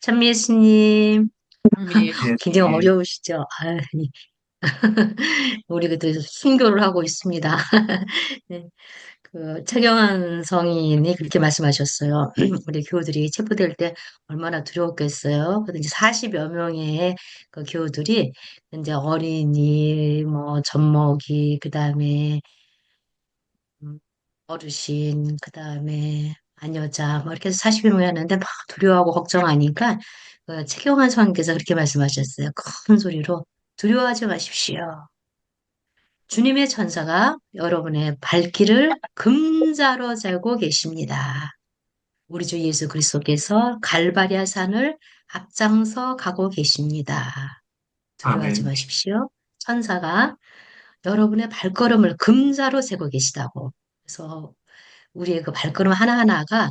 찬미 예수님, 네, 굉장히 네. 어려우시죠? 아이, 우리 그때 순교를 하고 있습니다. 네, 최경환 성인이 그렇게 말씀하셨어요. 우리 교우들이 체포될 때 얼마나 두려웠겠어요. 근데 이제 40여 명의 그 교우들이 이제 어린이, 뭐, 젖먹이, 그 다음에 어르신, 그 다음에 아녀자, 뭐 이렇게 해서 40여 명이었는데 막 두려워하고 걱정하니까 최경환 성님께서 그렇게 말씀하셨어요. 큰 소리로 두려워하지 마십시오. 주님의 천사가 여러분의 발길을 금자로 재고 계십니다. 우리 주 예수 그리스도께서 갈바리아 산을 앞장서 가고 계십니다. 두려워하지 아멘. 마십시오. 천사가 여러분의 발걸음을 금자로 재고 계시다고. 그래서 우리의 그 발걸음 하나하나가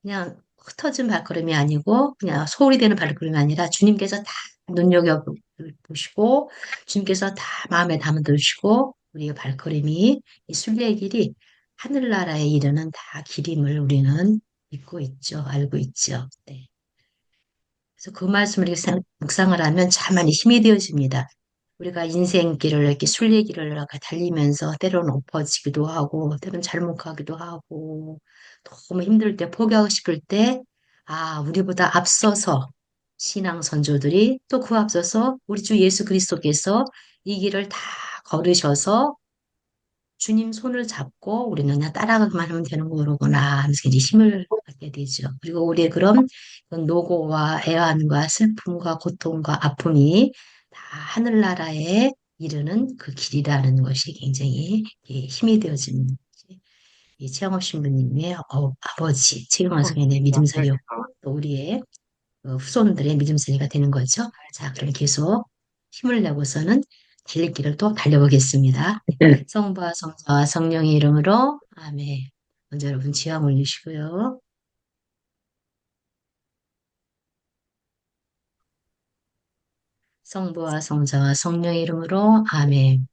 그냥 흩어진 발걸음이 아니고 그냥 소홀히 되는 발걸음이 아니라 주님께서 다 눈여겨보시고 주님께서 다 마음에 담아두시고 우리의 발걸음이 이 순례의 길이 하늘나라에 이르는 다 길임을 우리는 믿고 있죠. 알고 있죠. 네. 그래서 그 말씀을 이렇게 묵상을 하면 참 많이 힘이 되어집니다. 우리가 인생길을 이렇게 순례길을 이렇게 달리면서 때로는 엎어지기도 하고, 때로는 잘못 가기도 하고, 너무 힘들 때, 포기하고 싶을 때, 아, 우리보다 앞서서 신앙 선조들이 또 그 앞서서 우리 주 예수 그리스도께서 이 길을 다 걸으셔서 주님 손을 잡고 우리는 그냥 따라가기만 하면 되는 거로구나 하면서 이제 힘을 갖게 되죠. 그리고 우리의 그런 노고와 애환과 슬픔과 고통과 아픔이 다 하늘나라에 이르는 그 길이라는 것이 굉장히 힘이 되어지는 이 최영업 신부님의 아버지 최영원 성인의 믿음살이었고 또 우리의 후손들의 믿음살이가 되는 거죠. 자, 그럼 계속 힘을 내고서는 달릴 길을 또 달려보겠습니다. 성부와 성자와 성령의 이름으로 아멘. 먼저 여러분 지함 올리시고요. 성부와 성자와 성령의 이름으로 아멘.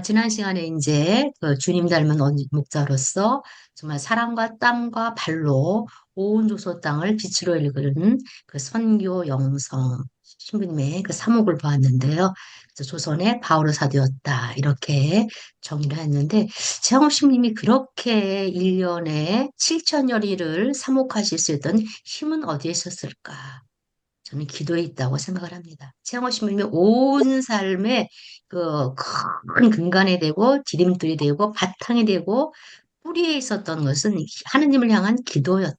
지난 시간에 이제 그 주님 닮은 목자로서 정말 사랑과 땀과 발로 온 조소 땅을 빛으로 이끄는 그 선교 영성 신부님의 그 사목을 보았는데요. 그래서 조선의 바오로 사도였다. 이렇게 정의를 했는데 최영업 신부님이 그렇게 1년에 7천여리를 사목하실 수 있던 힘은 어디에 있었을까? 저는 기도에 있다고 생각을 합니다. 최영호 신부님의 온 삶에 그 큰 근간이 되고 디딤돌이 되고 바탕이 되고 뿌리에 있었던 것은 하느님을 향한 기도였다.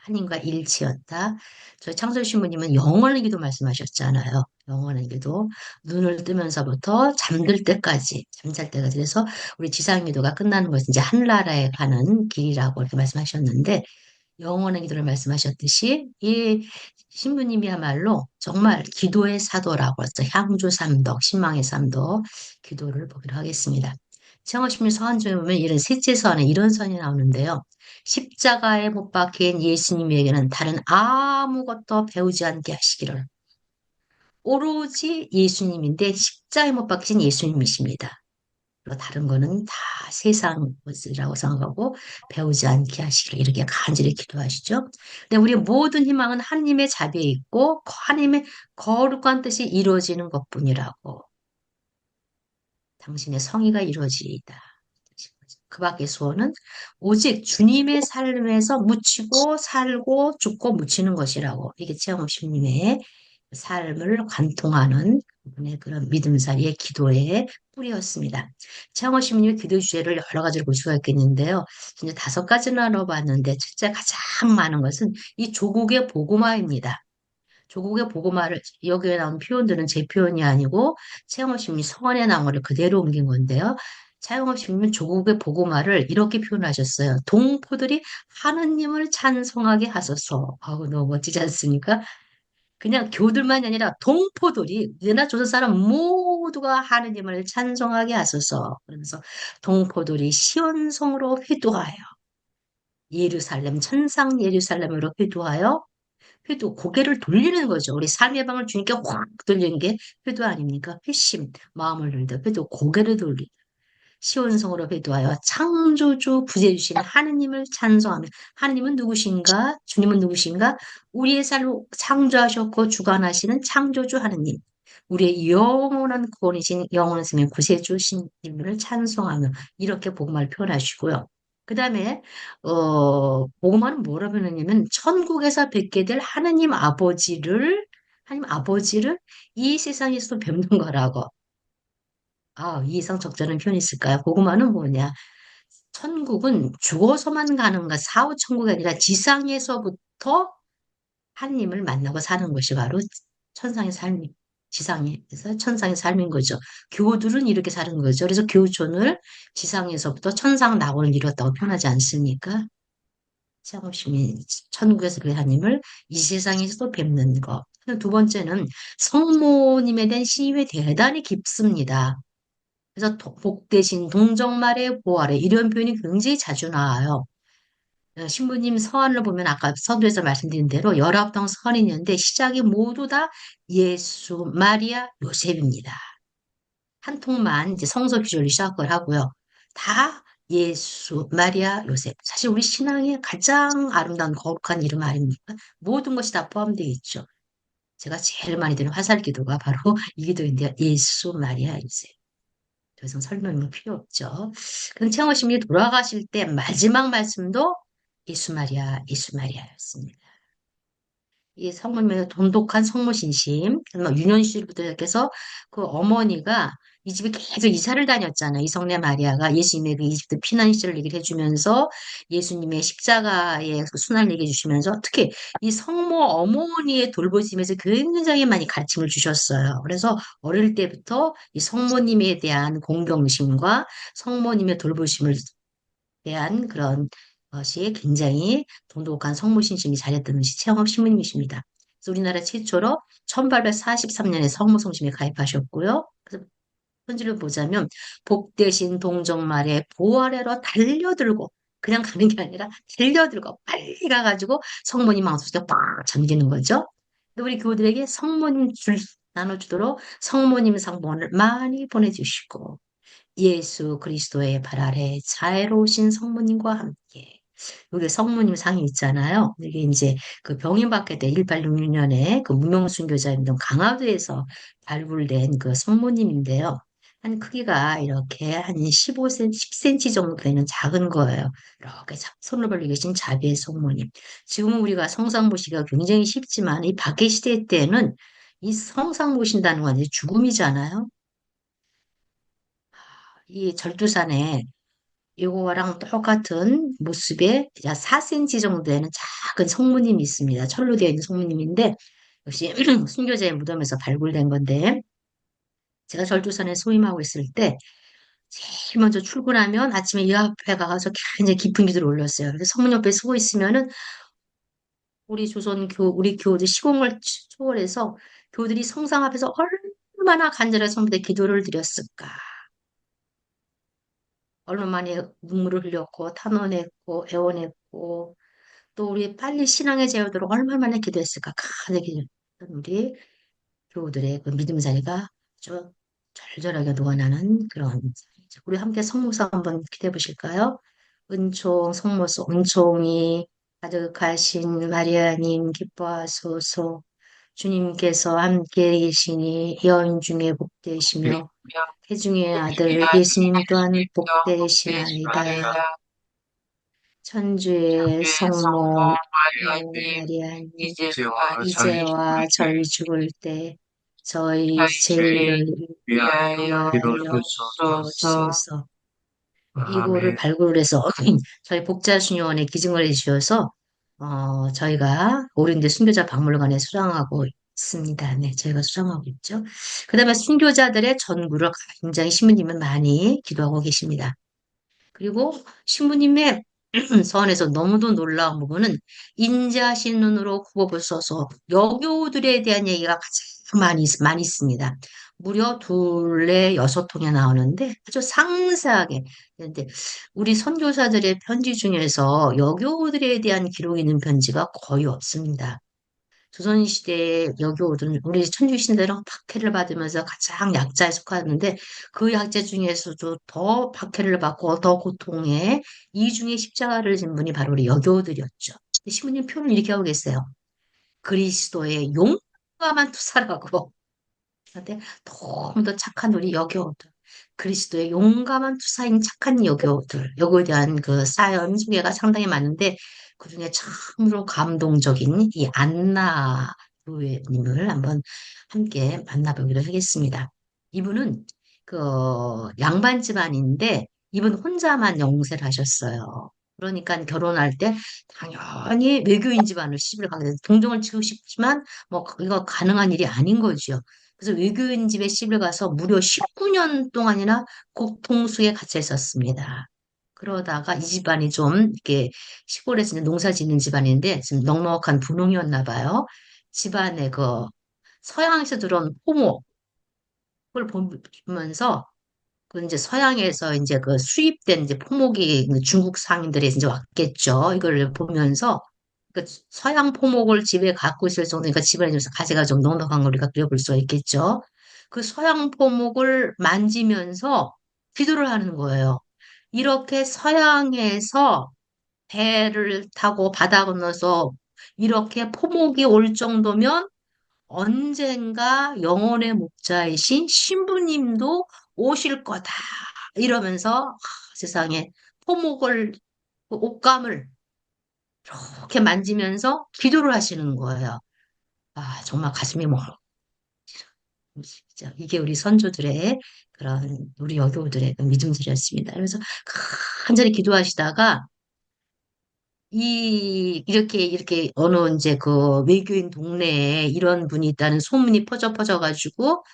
하나님과 일치였다. 저희 창설 신부님은 영원한 기도 말씀하셨잖아요. 영원한 기도. 눈을 뜨면서부터 잠들 때까지, 잠잘 때까지. 그래서 우리 지상 기도가 끝나는 것은 이제 하늘나라에 가는 길이라고 이렇게 말씀하셨는데 영원한 기도를 말씀하셨듯이 이 신부님이야말로 정말 기도의 사도라고 해서 향주 삼덕, 신망의 삼덕 기도를 보기로 하겠습니다. 창어신문 서한 중에 보면 이런 셋째 서한에 이런 선이 나오는데요. 십자가에 못 박힌 예수님에게는 다른 아무것도 배우지 않게 하시기를. 오로지 예수님인데 십자가에 못 박힌 예수님이십니다. 그리고 다른 거는 다 세상 것이라고 생각하고 배우지 않게 하시기를 이렇게 간절히 기도하시죠. 근데 우리의 모든 희망은 하나님의 자비에 있고 하나님의 거룩한 뜻이 이루어지는 것뿐이라고. 당신의 성의가 이루어지이다. 그 밖의 소원은 오직 주님의 삶에서 묻히고 살고 죽고 묻히는 것이라고. 이게 체험없님의 삶을 관통하는 그분의 그런 믿음살이의 기도의 뿌리였습니다. 체험없님의 기도 주제를 여러 가지로 볼 수가 있겠는데요. 이제 5가지 나눠봤는데 첫째 가장 많은 것은 이 조국의 복음화입니다. 조국의 복음화를 여기에 나온 표현들은 제 표현이 아니고 차영업심이 서원에 나온 거를 그대로 옮긴 건데요. 차영업심은 조국의 복음화를 이렇게 표현하셨어요. 동포들이 하느님을 찬송하게 하소서. 아우 너무 멋지지 않습니까? 그냥 교들만이 아니라 동포들이 우리나라 조선 사람 모두가 하느님을 찬송하게 하소서. 그러면서 동포들이 시온성으로 회도하여 예루살렘 천상 예루살렘으로 회도하여 회도 고개를 돌리는 거죠. 우리 삶의 방을 주님께 확 돌리는 게 회도 아닙니까? 회심, 마음을 돌리다. 회도 고개를 돌리다. 시온성으로 회도하여 창조주 구세주신 하느님을 찬송하며 하느님은 누구신가? 주님은 누구신가? 우리의 삶을 창조하셨고 주관하시는 창조주 하느님. 우리의 영원한 구원이신 영원한 스님 구세주신 님을 찬송하며 이렇게 복음을 표현하시고요. 그 다음에 복음화는 뭐라 표현하냐면 천국에서 뵙게 될 하나님 아버지를 이 세상에서 뵙는 거라고. 이 이상 적절한 표현이 있을까요? 복음화는 뭐냐? 천국은 죽어서만 가는 것, 사후 천국이 아니라 지상에서부터 하나님을 만나고 사는 것이 바로 천상의 삶이, 지상에서 천상의 삶인 거죠. 교우들은 이렇게 사는 거죠. 그래서 교촌을 지상에서부터 천상 낙원을 이뤘다고 표현하지 않습니까? 창업시민 천국에서 그 하나님을 이 세상에서도 뵙는 것. 두 번째는 성모님에 대한 신임이 대단히 깊습니다. 그래서 복되신 동정말의 보아래 이런 표현이 굉장히 자주 나와요. 신부님 서한을 보면 아까 서두에서 말씀드린 대로 19통 서한이 있는데 시작이 모두 다 예수, 마리아, 요셉입니다. 한 통만 이제 성서 비주얼로 시작을 하고요. 다 예수, 마리아, 요셉. 사실 우리 신앙의 가장 아름다운 거룩한 이름 아닙니까? 모든 것이 다 포함되어 있죠. 제가 제일 많이 드는 화살 기도가 바로 이 기도인데요. 예수, 마리아, 요셉. 더 이상 설명이 필요 없죠. 그럼 채영호심이 돌아가실 때 마지막 말씀도 예수 마리아, 예수 마리아였습니다. 이 성모님의 돈독한 성모신심, 유년시절부터 시작해서 그 어머니가 이 집에 계속 이사를 다녔잖아요. 이성래 마리아가 예수님의 그 이집트 피난 시절을 얘기를 해주면서 예수님의 십자가의 그 순환을 얘기해 주시면서 특히 이 성모 어머니의 돌보심에서 굉장히 많이 가르침을 주셨어요. 그래서 어릴 때부터 이 성모님에 대한 공경심과 성모님의 돌보심을 대한 그런 것이 굉장히 돈독한 성모신심이 잘했던 것이 최영업 신부님이십니다. 그래서 우리나라 최초로 1843년에 성모성심에 가입하셨고요. 그래서 편지를 보자면 복되신 동정말에 보아래로 달려들고 그냥 가는 게 아니라 달려들고 빨리 가가지고 성모님 망소에 빡 잠기는 거죠. 근데 우리 교우들에게 성모님 줄 나눠주도록 성모님 상봉을 많이 보내주시고 예수 그리스도의 발 아래 자애로우신 성모님과 함께 여기 성모님 상이 있잖아요. 이게 이제 그 병임받게 때 1866년에 그 무명순교자였던 강화도에서 발굴된 그 성모님인데요. 한 크기가 이렇게 한 15cm, 10cm 정도 되는 작은 거예요. 이렇게 손을 벌리고 계신 자비의 성모님. 지금은 우리가 성상 보시기가 굉장히 쉽지만 이 박해 시대 때는 이 성상 보신다는 건 이제 죽음이잖아요. 이 절두산에 이거랑 똑같은 모습의 4cm 정도 되는 작은 성모님이 있습니다. 철로 되어 있는 성모님인데 역시 순교자의 무덤에서 발굴된 건데 제가 절두산에 소임하고 있을 때 제일 먼저 출근하면 아침에 이 앞에 가서 굉장히 깊은 기도를 올렸어요. 그래서 성문 옆에 서고 있으면은 우리 교우들 시공을 초월해서 교우들이 성상 앞에서 얼마나 간절한 성부대 기도를 드렸을까. 얼마 만에 눈물을 흘렸고 탄원했고 애원했고 또 우리 빨리 신앙의 제어도록 얼마 만에 기도했을까 간절히 기도했던 우리 교우들의 그 믿음 자리가 아주 절절하게 녹아나는 그런 자리죠. 우리 함께 성모사 한번 기대해 보실까요? 성모소 은총이 가득하신 마리아님 기뻐하소서. 주님께서 함께 계시니 여인 중에 복되시며 태중의 아들 예수님 또한 복되시나이다. 천주의 성모 마리아님 이제와 저희 죽을 때 저희 죄를 위하여 비로소서. 이거를 발굴을 해서 저희 복자순교원에 기증을 해주셔서 저희가 오륜대 순교자 박물관에 수장하고 있습니다. 네, 저희가 수장하고 있죠. 그 다음에 순교자들의 전구를 굉장히 신부님은 많이 기도하고 계십니다. 그리고 신부님의 서원에서 너무도 놀라운 부분은 인자하신 눈으로 굽어보소서 여교우들에 대한 얘기가 가장 많이 있습니다. 무려 둘레 여섯 통에 나오는데 아주 상세하게. 그런데 우리 선교사들의 편지 중에서 여교우들에 대한 기록이 있는 편지가 거의 없습니다. 조선시대의 여교들은 우리 천주신대랑 박해를 받으면서 가장 약자에 속하는데 그 약자 중에서도 더 박해를 받고 더 고통에 이 중에 십자가를 진 분이 바로 우리 여교들이었죠. 신부님 표현을 이렇게 하고 계세요. 그리스도의 용감한 투사라고. 근데 너무 더 착한 우리 여교들. 그리스도의 용감한 투사인 착한 여교들. 여기에 대한 그 사연 소개가 상당히 많은데 그중에 참으로 감동적인 이 안나 교회님을 한번 함께 만나보기로 하겠습니다. 이분은 그 양반 집안인데 이분 혼자만 영세를 하셨어요. 그러니까 결혼할 때 당연히 외교인 집안을 시집을 가게 돼서 동정을 치고 싶지만 뭐 이거 가능한 일이 아닌 거죠. 그래서 외교인 집에 시집을 가서 무려 19년 동안이나 국통수에 갇혀 있었습니다. 그러다가 이 집안이 좀 이렇게 시골에서 이제 농사 짓는 집안인데 지금 넉넉한 분홍이었나 봐요. 집안에 그 서양에서 들어온 포목을 보면서 그 이제 서양에서 이제 그 수입된 이제 포목이 중국 상인들이 이제 왔겠죠. 이걸 보면서 그 서양 포목을 집에 갖고 있을 정도니까 집안에 좀 가지가 좀 넉넉한 걸 우리가 그려볼 수 있겠죠. 그 서양 포목을 만지면서 기도를 하는 거예요. 이렇게 서양에서 배를 타고 바다 건너서 이렇게 포목이 올 정도면 언젠가 영혼의 목자이신 신부님도 오실 거다. 이러면서 세상에 포목을 그 옷감을 이렇게 만지면서 기도를 하시는 거예요. 아, 정말 가슴이 뭐 진짜 이게 우리 선조들의 그런 우리 여교들의 그 믿음들이었습니다. 그래서 간절히 기도하시다가 이렇게 어느 이제 그 외교인 동네에 이런 분이 있다는 소문이 퍼져가지고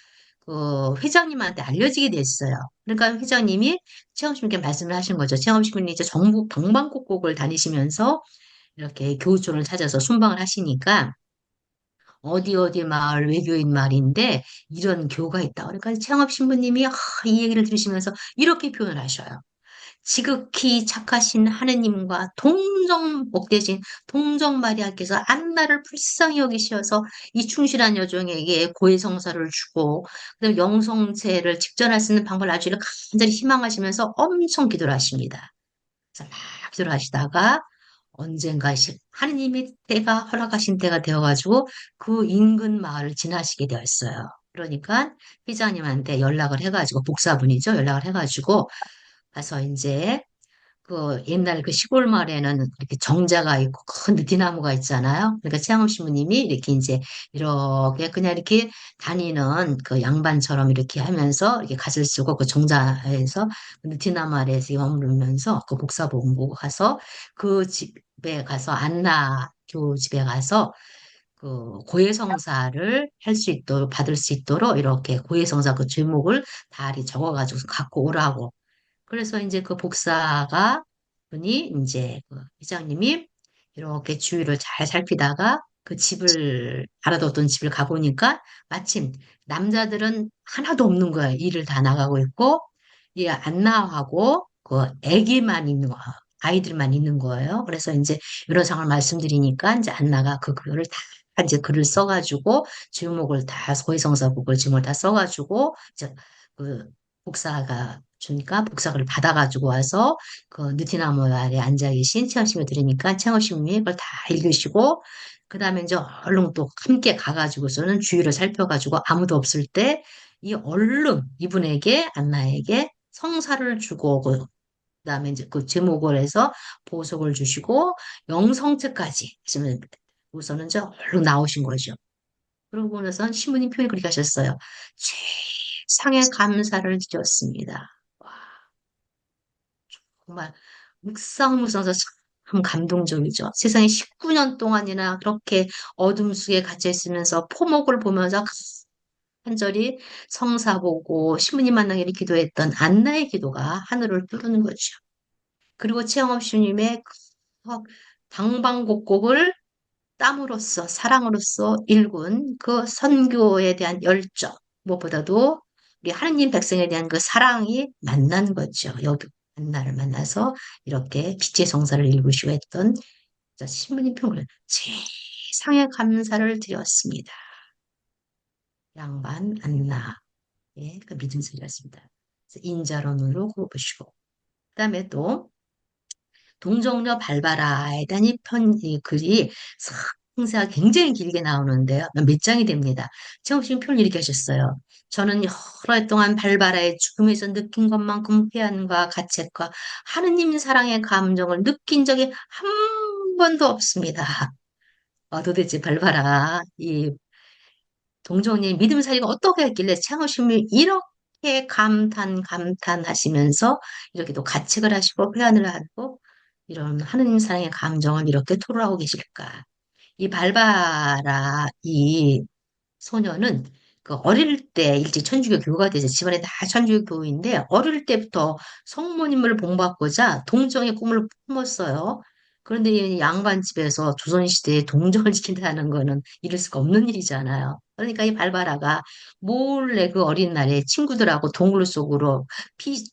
그 회장님한테 알려지게 됐어요. 그러니까 회장님이 최영심께 말씀을 하신 거죠. 최영심은 이제 전국 방방곡곡을 다니시면서 이렇게 교우촌을 찾아서 순방을 하시니까 어디 어디 마을 외교인 마을인데 이런 교가 있다. 그러니까 최영업 신부님이 이 얘기를 들으시면서 이렇게 표현을 하셔요. 지극히 착하신 하느님과 동정 복되신 동정 마리아께서 안나를 불쌍히 여기시어서 이 충실한 여종에게 고해성사를 주고 그다음에 영성체를 직전할 수 있는 방법을 아주 간절히 희망하시면서 엄청 기도를 하십니다. 그래서 막 기도를 하시다가 언젠가 하느님이 때가 허락하신 때가 되어가지고 그 인근 마을을 지나시게 되었어요. 그러니까 회장님한테 연락을 해가지고 복사분이죠. 연락을 해가지고 가서 이제 그 옛날 그 시골 마을에는 이렇게 정자가 있고 큰 느티나무가 있잖아요. 그러니까 최양업 신부님이 이렇게 이제 이렇게 그냥 이렇게 다니는 그 양반처럼 이렇게 하면서 이렇게 갓을 쓰고 그 정자에서 그 느티나무 아래에서 머무르면서 그 복사본고 가서 그 집에 가서 안나교 집에 가서 그 고해성사를 할 수 있도록 받을 수 있도록 이렇게 고해성사 그 제목을 다 적어가지고 갖고 오라고 그래서 이제 그 복사가 분이 이제 그 회장님이 이렇게 주위를 잘 살피다가 그 집을 알아뒀던 집을 가보니까 마침 남자들은 하나도 없는 거예요. 일을 다 나가고 있고 이 안나하고 그 아기만 있는 거 아이들만 있는 거예요. 그래서 이제 이런 상황을 말씀드리니까 이제 안나가 그 글을 다 이제 글을 써가지고 제목을 다 소위성사복을 제목을 다 써가지고 이제 그 복사가 주니까 복사를 받아가지고 와서 그 느티나무 아래 앉아 계신 채영심을 들으니까 채영심이 그걸 다 읽으시고 그 다음에 이제 얼른 또 함께 가가지고서는 주위를 살펴가지고 아무도 없을 때 이 얼른 이분에게 안나에게 성사를 주고 그다음에 이제 그 제목을 해서 보석을 주시고 영성책까지 지금 우선은 이제 얼른 나오신 거죠. 그러고 나서 신부님 표현을 그렇게 하셨어요. 최상의 감사를 드렸습니다. 와, 정말 묵상무서워서 참 감동적이죠. 세상에 19년 동안이나 그렇게 어둠 속에 갇혀 있으면서 포목을 보면서 간절히 성사 보고 신부님 만나기를 기도했던 안나의 기도가 하늘을 뚫는 거죠. 그리고 최영업 주님의 그 방방곡곡을 땀으로써 사랑으로써 일군 그 선교에 대한 열정 무엇보다도 우리 하느님 백성에 대한 그 사랑이 만난 거죠. 여기 한나를 만나서 이렇게 빛의 성사를 이루시고 했던 신부님 평을 세상에 감사를 드렸습니다. 양반 안나. 예, 그 믿음서리였습니다. 인자론으로 꼽으시고. 그다음에 또 동정녀 발바라에 대한 이 글이 상세가 굉장히 길게 나오는데요. 몇 장이 됩니다. 최홍 씨는 표현을 이렇게 하셨어요. 저는 여러 해 동안 발바라의 죽음에서 느낀 것만큼 회한과 가책과 하느님 사랑의 감정을 느낀 적이 한 번도 없습니다. 도대체 발바라, 이 동정님 믿음살이가 어떻게 했길래 창호심이 이렇게 감탄하시면서 이렇게 또 가책을 하시고 회한을 하고 이런 하느님 사랑의 감정을 이렇게 토로하고 계실까? 이 발바라 이 소녀는 그 어릴 때 일찍 천주교 교우가 돼서 집안에 다 천주교 교우인데 어릴 때부터 성모님을 본받고자 동정의 꿈을 품었어요. 그런데 이 양반 집에서 조선시대에 동정을 지킨다는 거는 이룰 수가 없는 일이잖아요. 그러니까 이 발바라가 몰래 그 어린 날에 친구들하고 동굴 속으로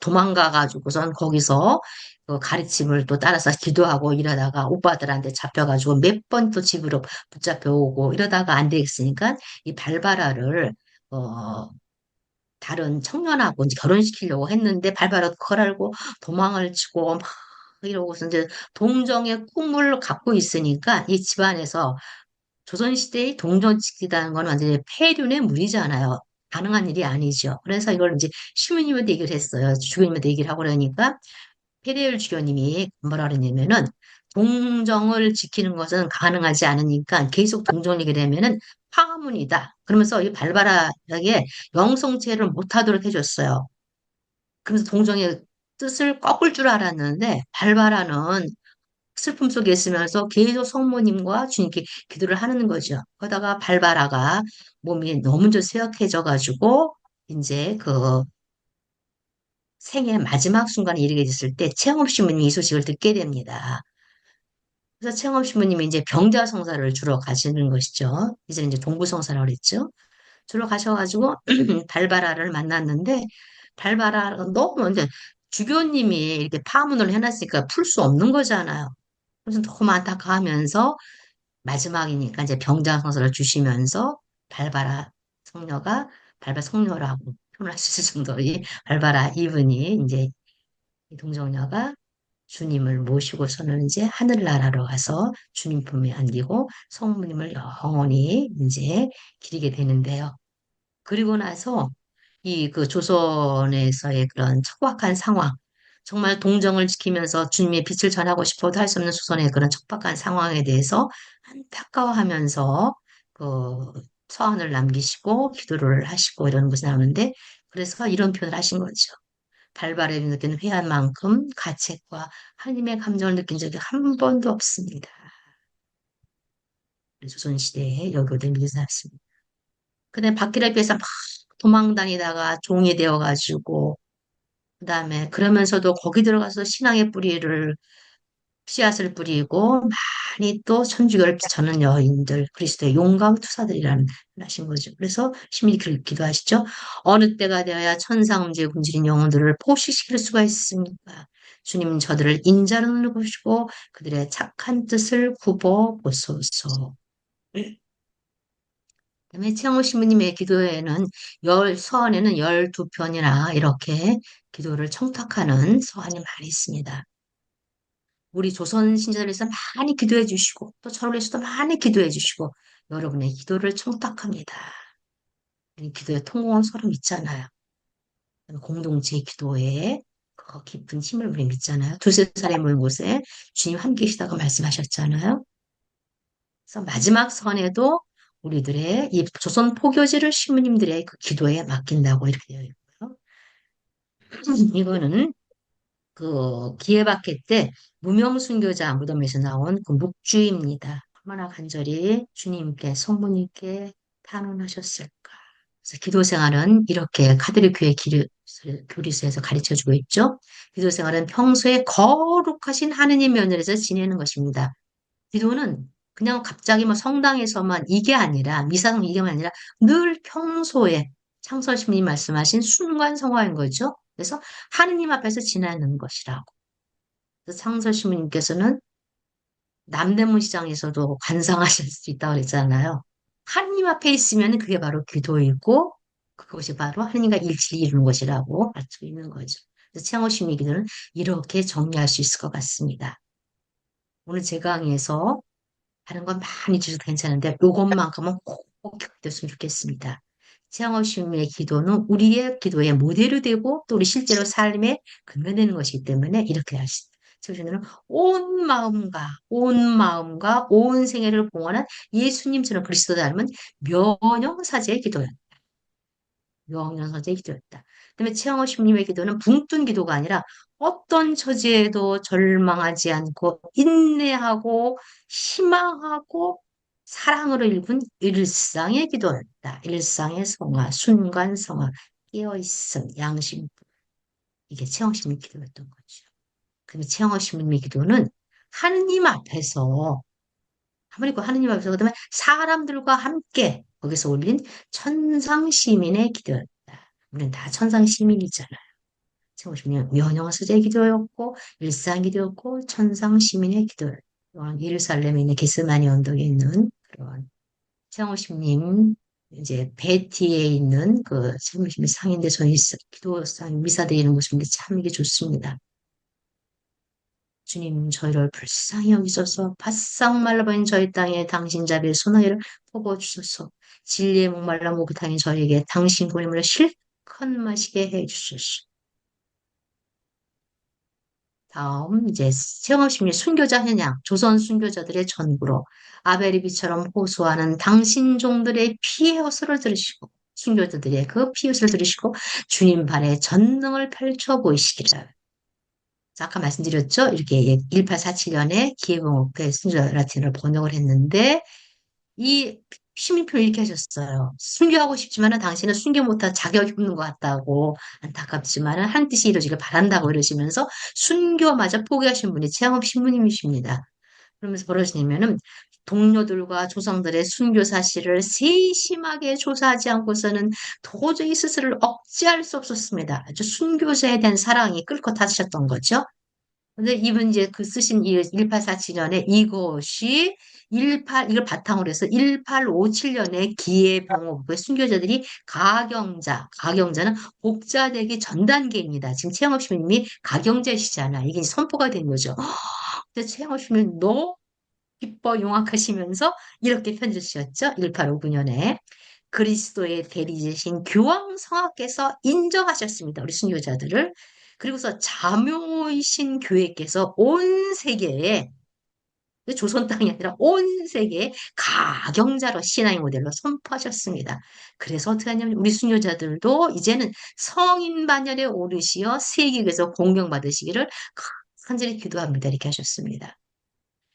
도망가 가지고선 거기서 그 가르침을 또 따라서 기도하고 이러다가 오빠들한테 잡혀가지고 몇 번 또 집으로 붙잡혀 오고 이러다가 안 되겠으니까 이 발바라를 어 다른 청년하고 이제 결혼시키려고 했는데 발바라도 그걸 알고 도망을 치고 막 이러고서 이제 동정의 꿈을 갖고 있으니까 이 집안에서 조선시대의 동정직이라는 건 완전히 폐륜의 물이잖아요. 가능한 일이 아니죠. 그래서 이걸 이제 시부님한테 얘기를 했어요. 주교님한테 얘기를 하고 그러니까 페리엘 주교님이 뭐라 그랬냐면은 동정을 지키는 것은 가능하지 않으니까 계속 동정을 얘기를 하면은 파문이다. 그러면서 이 발바라에게 영성체를 못하도록 해줬어요. 그래서 동정의 뜻을 꺾을 줄 알았는데 발바라는 슬픔 속에 있으면서 계속 성모님과 주님께 기도를 하는 거죠. 그러다가 발바라가 몸이 너무 좀 쇠약해져가지고 이제 그 생의 마지막 순간에 이르게 됐을 때 최영업 신부님이 이 소식을 듣게 됩니다. 그래서 최영업 신부님이 이제 병자성사를 주러 가시는 것이죠. 이제는 이제 동부성사라고 그랬죠. 주러 가셔가지고 발바라를 만났는데 발바라가 너무 이제 주교님이 이렇게 파문을 해놨으니까 풀 수 없는 거잖아요. 그래서 너무 안타까워하면서 마지막이니까 이제 병자성사를 주시면서 발바라 성녀가 발바 성녀라고 표현할 수 있을 정도로 이 발바라 이분이 이제 이 동정녀가 주님을 모시고서는 이제 하늘나라로 가서 주님 품에 안기고 성모님을 영원히 이제 기리게 되는데요. 그리고 나서 이 그 조선에서의 그런 척박한 상황, 정말 동정을 지키면서 주님의 빛을 전하고 싶어도 할 수 없는 조선의 그런 척박한 상황에 대해서 안타까워하면서 그 서한을 남기시고 기도를 하시고 이런 것이 나오는데 그래서 이런 표현을 하신 거죠. 발발에 느끼는 회한만큼 가책과 하나님의 감정을 느낀 적이 한 번도 없습니다. 조선시대에 여교된 미사였습니다. 근데 박기를 비해서 막 도망다니다가 종이 되어가지고 그다음에 그러면서도 거기 들어가서 신앙의 뿌리를 씨앗을 뿌리고 많이 또 천주교를 저는 여인들 그리스도의 용감 투사들이라는 하신 거죠. 그래서 시민이 기도하시죠. 어느 때가 되어야 천상음지에 굶주린 영혼들을 포식시킬 수가 있습니까? 주님 저들을 인자로 누르시고 그들의 착한 뜻을 굽어 보소서. 그다음에 최영호 신부님의 기도에는 서원에는 12편이나 이렇게 기도를 청탁하는 서한이 많이 있습니다. 우리 조선 신자들 위해서 많이 기도해 주시고 또 저를 위해서도 많이 기도해 주시고 여러분의 기도를 청탁합니다. 우리 기도에 통공은 서로 믿잖아요. 공동체 기도에 그 깊은 힘을 우리 믿잖아요. 두세 사람이 모인 곳에 주님 함께 계시다고 말씀하셨잖아요. 그래서 마지막 선에도 우리들의 이 조선 포교지를 신부님들의 그 기도에 맡긴다고 이렇게 되어 있고요. 이거는 그 기회박해 때 무명순교자 무덤에서 나온 그 묵주입니다. 얼마나 간절히 주님께 성모님께 탄원하셨을까. 그래서 기도 생활은 이렇게 카톨릭 교회 교리서에서 가르쳐 주고 있죠. 기도 생활은 평소에 거룩하신 하느님 면전에서 지내는 것입니다. 기도는 그냥 갑자기 뭐 성당에서만 이게 아니라 미사성 이게만 아니라 늘 평소에 창설심이 말씀하신 순간성화인 거죠. 그래서 하느님 앞에서 지내는 것이라고. 그래서 창설시민님께서는 남대문 시장에서도 관상하실 수 있다고 그랬잖아요. 하나님 앞에 있으면 그게 바로 기도이고 그것이 바로 하나님과 일치를 이루는 것이라고 알 수 있는 거죠. 그래서 채영호심리 기도는 이렇게 정리할 수 있을 것 같습니다. 오늘 제 강의에서 다른 건 많이 주셔도 괜찮은데 요것만큼은 꼭 기억됐으면 좋겠습니다. 채영호심리의 기도는 우리의 기도의 모델이 되고 또 우리 실제로 삶에 근거되는 것이기 때문에 이렇게 할 수 있습니다. 저는 온 마음과 온 생애를 봉헌한 예수님처럼 그리스도 닮은 명령사제의 기도였다. 명령사제의 기도였다. 그다음에 최영호 신님의 기도는 붕뜬 기도가 아니라 어떤 처지에도 절망하지 않고 인내하고 희망하고 사랑으로 일군 일상의 기도였다. 일상의 성화, 순간 성화, 깨어있음, 양심. 이게 최영호 신님 기도였던 거죠. 근데 최영호 신님의 기도는 하느님 앞에서 아무리 그 하느님 앞에서 그다음에 사람들과 함께 거기서 올린 천상 시민의 기도였다. 우리는 다 천상 시민이잖아요. 보시면 명령한 수제의 기도였고 일상 기도였고 천상 시민의 기도였고 예루살렘에 있는 게스마니 언덕에 있는 그런 최영호심님 이제 베티에 있는 그 최영호심이 상인데 저희 기도상 미사 드리는 모습인데 참 이게 좋습니다. 주님 저희를 불쌍히 여기소서 바싹 말라버린 저희 땅에 당신 자비의 소나기를 퍼부어주소서 진리의 목말라 목욕탕인 저에게 당신 보림을 실컷 마시게 해주소서. 다음 이제 체험심리 순교자 현양 조선 순교자들의 전부로 아베리비처럼 호소하는 당신 종들의 피의 호소를 들으시고 순교자들의 그 피의 호소를 들으시고 주님 발에 전능을 펼쳐 보이시기를. 자, 아까 말씀드렸죠? 이렇게 1847년에 기해공업회 순교 라틴어를 번역을 했는데 이 시민표를 이렇게 하셨어요. 순교하고 싶지만은 당신은 순교 못할 자격이 없는 것 같다고 안타깝지만은 한 뜻이 이루어지길 바란다고 이러시면서 순교마저 포기하신 분이 최양업 신부님이십니다. 그러면서 벌어지냐면은 동료들과 조상들의 순교 사실을 세심하게 조사하지 않고서는 도저히 스스로를 억제할 수 없었습니다. 아주 순교자에 대한 사랑이 끓고 타셨던 거죠. 근데 이분 이제 그 쓰신 이 1847년에 이것이 이걸 바탕으로 해서 1857년에 기해병업부의 순교자들이 가경자는 복자되기 전 단계입니다. 지금 최영업 시민님이 가경자시잖아. 이게 선포가 된 거죠. 근데 최영업 시민 너무 기뻐 용악하시면서 이렇게 편지 쓰셨죠. 1859년에. 그리스도의 대리자신 교황 성하께서 인정하셨습니다. 우리 순교자들을. 그리고서 자묘이신 교회께서 온 세계에 조선 땅이 아니라 온 세계에 가경자로 신앙의 모델로 선포하셨습니다. 그래서 어떻게 하냐면 우리 순교자들도 이제는 성인 반열에 오르시어 세계에서 공경받으시기를 간절히 기도합니다. 이렇게 하셨습니다.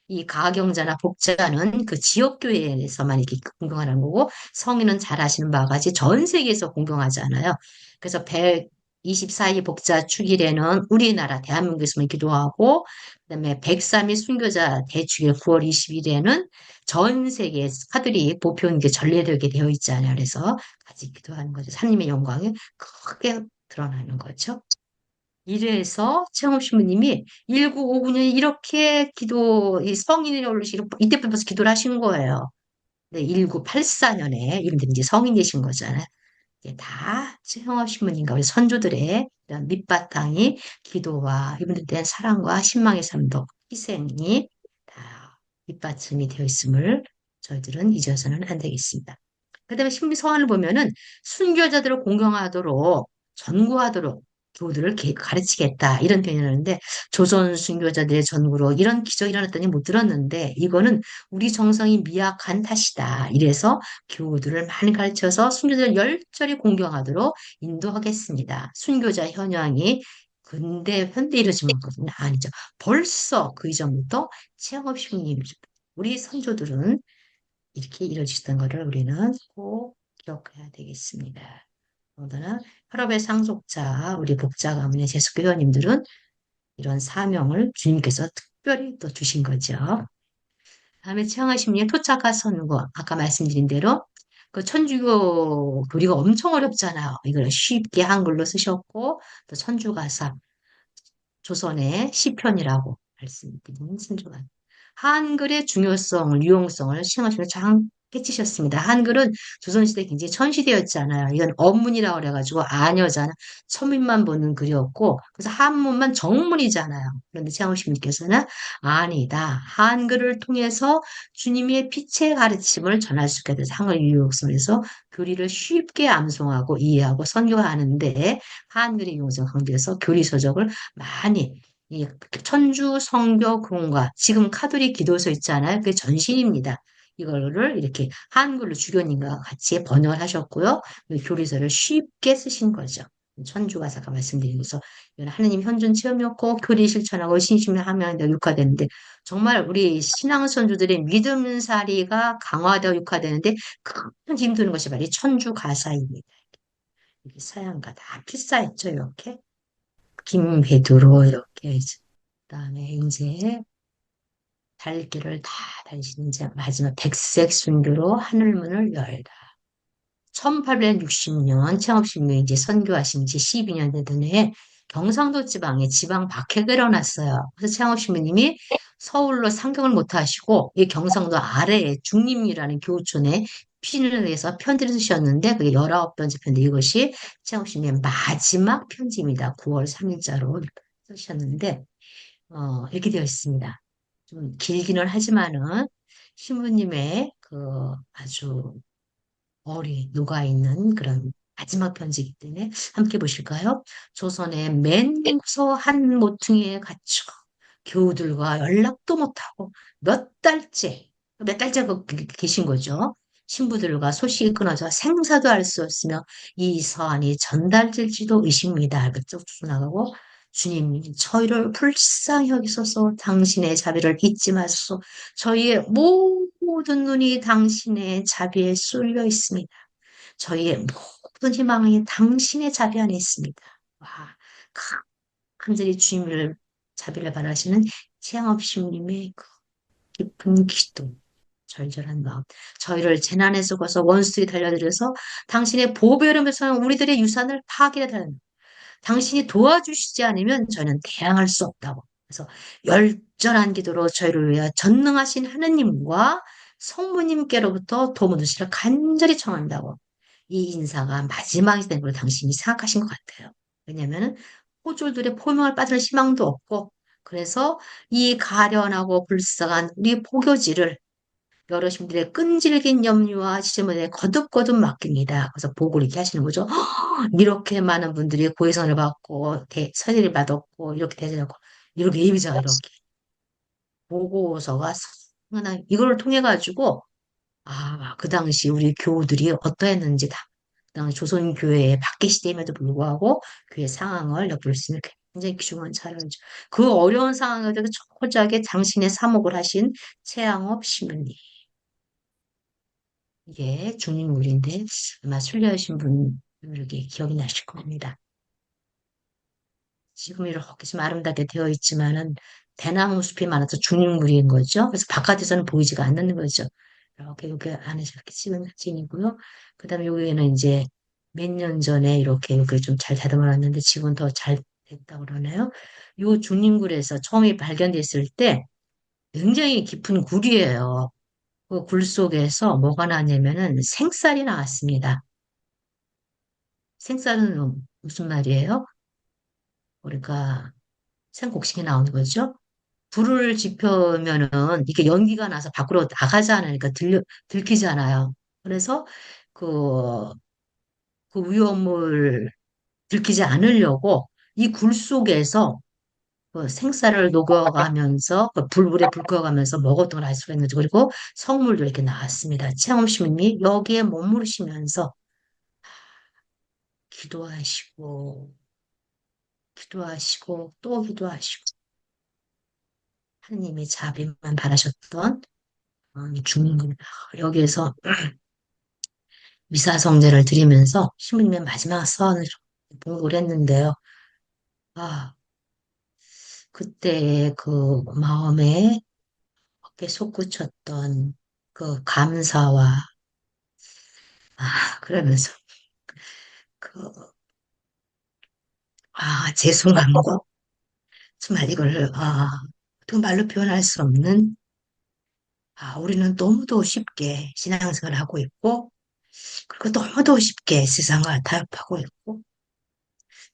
이 가경자나 복자는 그 지역교회에서만 이렇게 공경하는 거고 성인은 잘 아시는 바와 같이 전 세계에서 공경하잖아요. 그래서 124일 복자 축일에는 우리나라 대한민국에서만 기도하고 그다음에 103일 순교자 대축일 9월 20일에는 전 세계 카톨릭 보편 게 전례되게 되어 있잖아요. 그래서 같이 기도하는 거죠. 하나님의 영광이 크게 드러나는 거죠. 이래서 최영업 신부님이 1959년에 이렇게 이 성인이 올르시고 이때부터 벌써 기도를 하신 거예요. 네, 1984년에 이분들이 이제 성인 되신 거잖아요. 이게 다 최영업 신부님과 우리 선조들의 이런 밑바탕이 기도와 이분들에 대한 사랑과 신망의 삶도 희생이 다 밑받침이 되어 있음을 저희들은 잊어서는 안 되겠습니다. 그다음에 신비 서한을 보면은 순교자들을 공경하도록 전구하도록 교우들을 가르치겠다 이런 표현을 하는데 조선 순교자들의 전구로 이런 기적이 일어났더니 못 들었는데 이거는 우리 정성이 미약한 탓이다. 이래서 교우들을 많이 가르쳐서 순교자를 열절히 공경하도록 인도하겠습니다. 순교자 현황이 근대 현대 이루어진 것은 아니죠. 벌써 그 이전부터 체험없이 우리 선조들은 이렇게 이루어지던 것을 우리는 꼭 기억해야 되겠습니다. 더군다나 혈업의 상속자, 우리 복자 가문의 제숙교 회원님들은 이런 사명을 주님께서 특별히 또 주신 거죠. 다음에 최영하심리의 토착화 선고, 아까 말씀드린 대로 그 천주교 교리가 엄청 어렵잖아요. 이걸 쉽게 한글로 쓰셨고 또 천주가사, 조선의 시편이라고 말씀드린 선조가 한글의 중요성을, 유용성을 칭하시고 장 깨치셨습니다. 한글은 조선시대 굉장히 천시대였잖아요. 이건 어문이라고 그래가지고 아녀잖아. 천민만 보는 글이었고, 그래서 한문만 정문이잖아요. 그런데 최영심님께서는 아니다. 한글을 통해서 주님의 빛의 가르침을 전할 수 있게 돼서 한글 유용성에서 교리를 쉽게 암송하고 이해하고 선교하는데 한글의 유용성 강조해서 교리 서적을 많이 이 천주 성교 공과 지금 카톨릭 기도서 있잖아요. 그게 전신입니다. 이거를 이렇게 한글로 주교님과 같이 번역을 하셨고요. 이 교리서를 쉽게 쓰신 거죠. 천주 가사가 말씀드린 것서 이건 하느님 현존 체험이었고 교리 실천하고 신심을 하면 육화되는데 정말 우리 신앙 선조들의 믿음살이가 강화되어 육화되는데 큰 힘드는 것이 바로 이 천주 가사입니다. 이게 서양과 다 필사했죠, 이렇게. 김배두로 이렇게 그다음에 이제 달길을 다 달리신 이제 마지막 백색 순교로 하늘문을 열다. 1860년 창업신명 이제 선교하신 지 12년 되던 해에 경상도 지방에 지방 박해가 일어났어요. 그래서 창업신부님이 서울로 상경을 못 하시고 이 경상도 아래에 중림이라는 교촌에 피신을 해서 편지를 쓰셨는데 그게 19번째 편지 이것이 창업신부의 마지막 편지입니다. 9월 3일자로 쓰셨는데 이렇게 되어 있습니다. 좀 길기는 하지만은 신부님의 그 아주 머리 녹아있는 그런 마지막 편지이기 때문에 함께 보실까요? 조선의 맨서 한 모퉁이에 갇혀 교우들과 연락도 못하고 몇 달째 계신 거죠. 신부들과 소식이 끊어져 생사도 알 수 없으며 이 서한이 전달될지도 의심이다. 이렇게 쭉 나가고 주님 저희를 불쌍히 여기소서 당신의 자비를 잊지 마소서 저희의 모든 눈이 당신의 자비에 쏠려 있습니다. 저희의 모든 희망이 당신의 자비 안에 있습니다. 와, 간절히 주님을 자비를 바라시는 최양업심님의 그 깊은 기도, 절절한 마음. 저희를 재난에 속아서 원수들이 달려들어서 당신의 보배로면서 우리들의 유산을 파괴하는 당신이 도와주시지 않으면 저는 대항할 수 없다고. 그래서 열전한 기도로 저희를 위해 전능하신 하느님과 성부님께로부터 도움을 주시라 간절히 청한다고. 이 인사가 마지막이 된 걸 당신이 생각하신 것 같아요. 왜냐하면 호줄들의 포명을 빠질 희망도 없고 그래서 이 가련하고 불쌍한 우리 포교지를 여러분들의 끈질긴 염려와 지침에 거듭거듭 맡깁니다. 그래서 보고를 이렇게 하시는 거죠. 이렇게 많은 분들이 고해성을 받고 선의를 받았고 이렇게 되고 이렇게 예비자가 이렇게 보고서가 하나 이걸 통해 가지고 그 당시 우리 교우들이 어떠했는지 다. 그 당시 조선교회의 박해 시대임에도 불구하고 교회 상황을 엿볼 수 있는 굉장히 귀중한 자료죠. 그 어려운 상황에도 초고하게 당신의 사목을 하신 최양업 시민님. 이게 중인물인데 아마 순례하신 분들에게 기억이 나실 겁니다. 지금 이렇게 좀 아름답게 되어 있지만은 대나무 숲이 많아서 중인물인 거죠. 그래서 바깥에서는 보이지가 않는 거죠. 이렇게 여기 안에서 이렇게 찍은 사진이고요. 그다음에 여기에는 이제 몇 년 전에 이렇게 여기 좀 잘 다듬어 놨는데 지금 더 잘 됐다고 그러네요. 요 중림굴에서 처음에 발견됐을 때 굉장히 깊은 굴이에요. 그 굴 속에서 뭐가 나냐면은 생쌀이 나왔습니다. 생쌀은 무슨 말이에요? 우리가 생곡식이 나오는 거죠. 불을 지펴면은 이게 연기가 나서 밖으로 나가잖아요. 그러니까 들키잖아요. 그래서 그, 그 위험을 들키지 않으려고 이 굴 속에서 그 생쌀을 녹여가면서 그 불불에 불 꺼가면서 먹었던 걸 알 수가 있는 거죠. 그리고 성물도 이렇게 나왔습니다. 체험시민이 여기에 머무르시면서 기도하시고 기도하시고 또 기도하시고 하느님의 자비만 바라셨던 중립입니다. 여기에서 미사성제를 드리면서 신부님의 마지막 서한을 봉독을 했는데요. 아, 그때 그 마음에 어깨 솟구쳤던 그 감사와 그러면서 그 죄송한 거 정말 이걸 어떻게 말로 표현할 수 없는 우리는 너무도 쉽게 신앙생활을 하고 있고, 그리고 너무도 쉽게 세상과 타협하고 있고,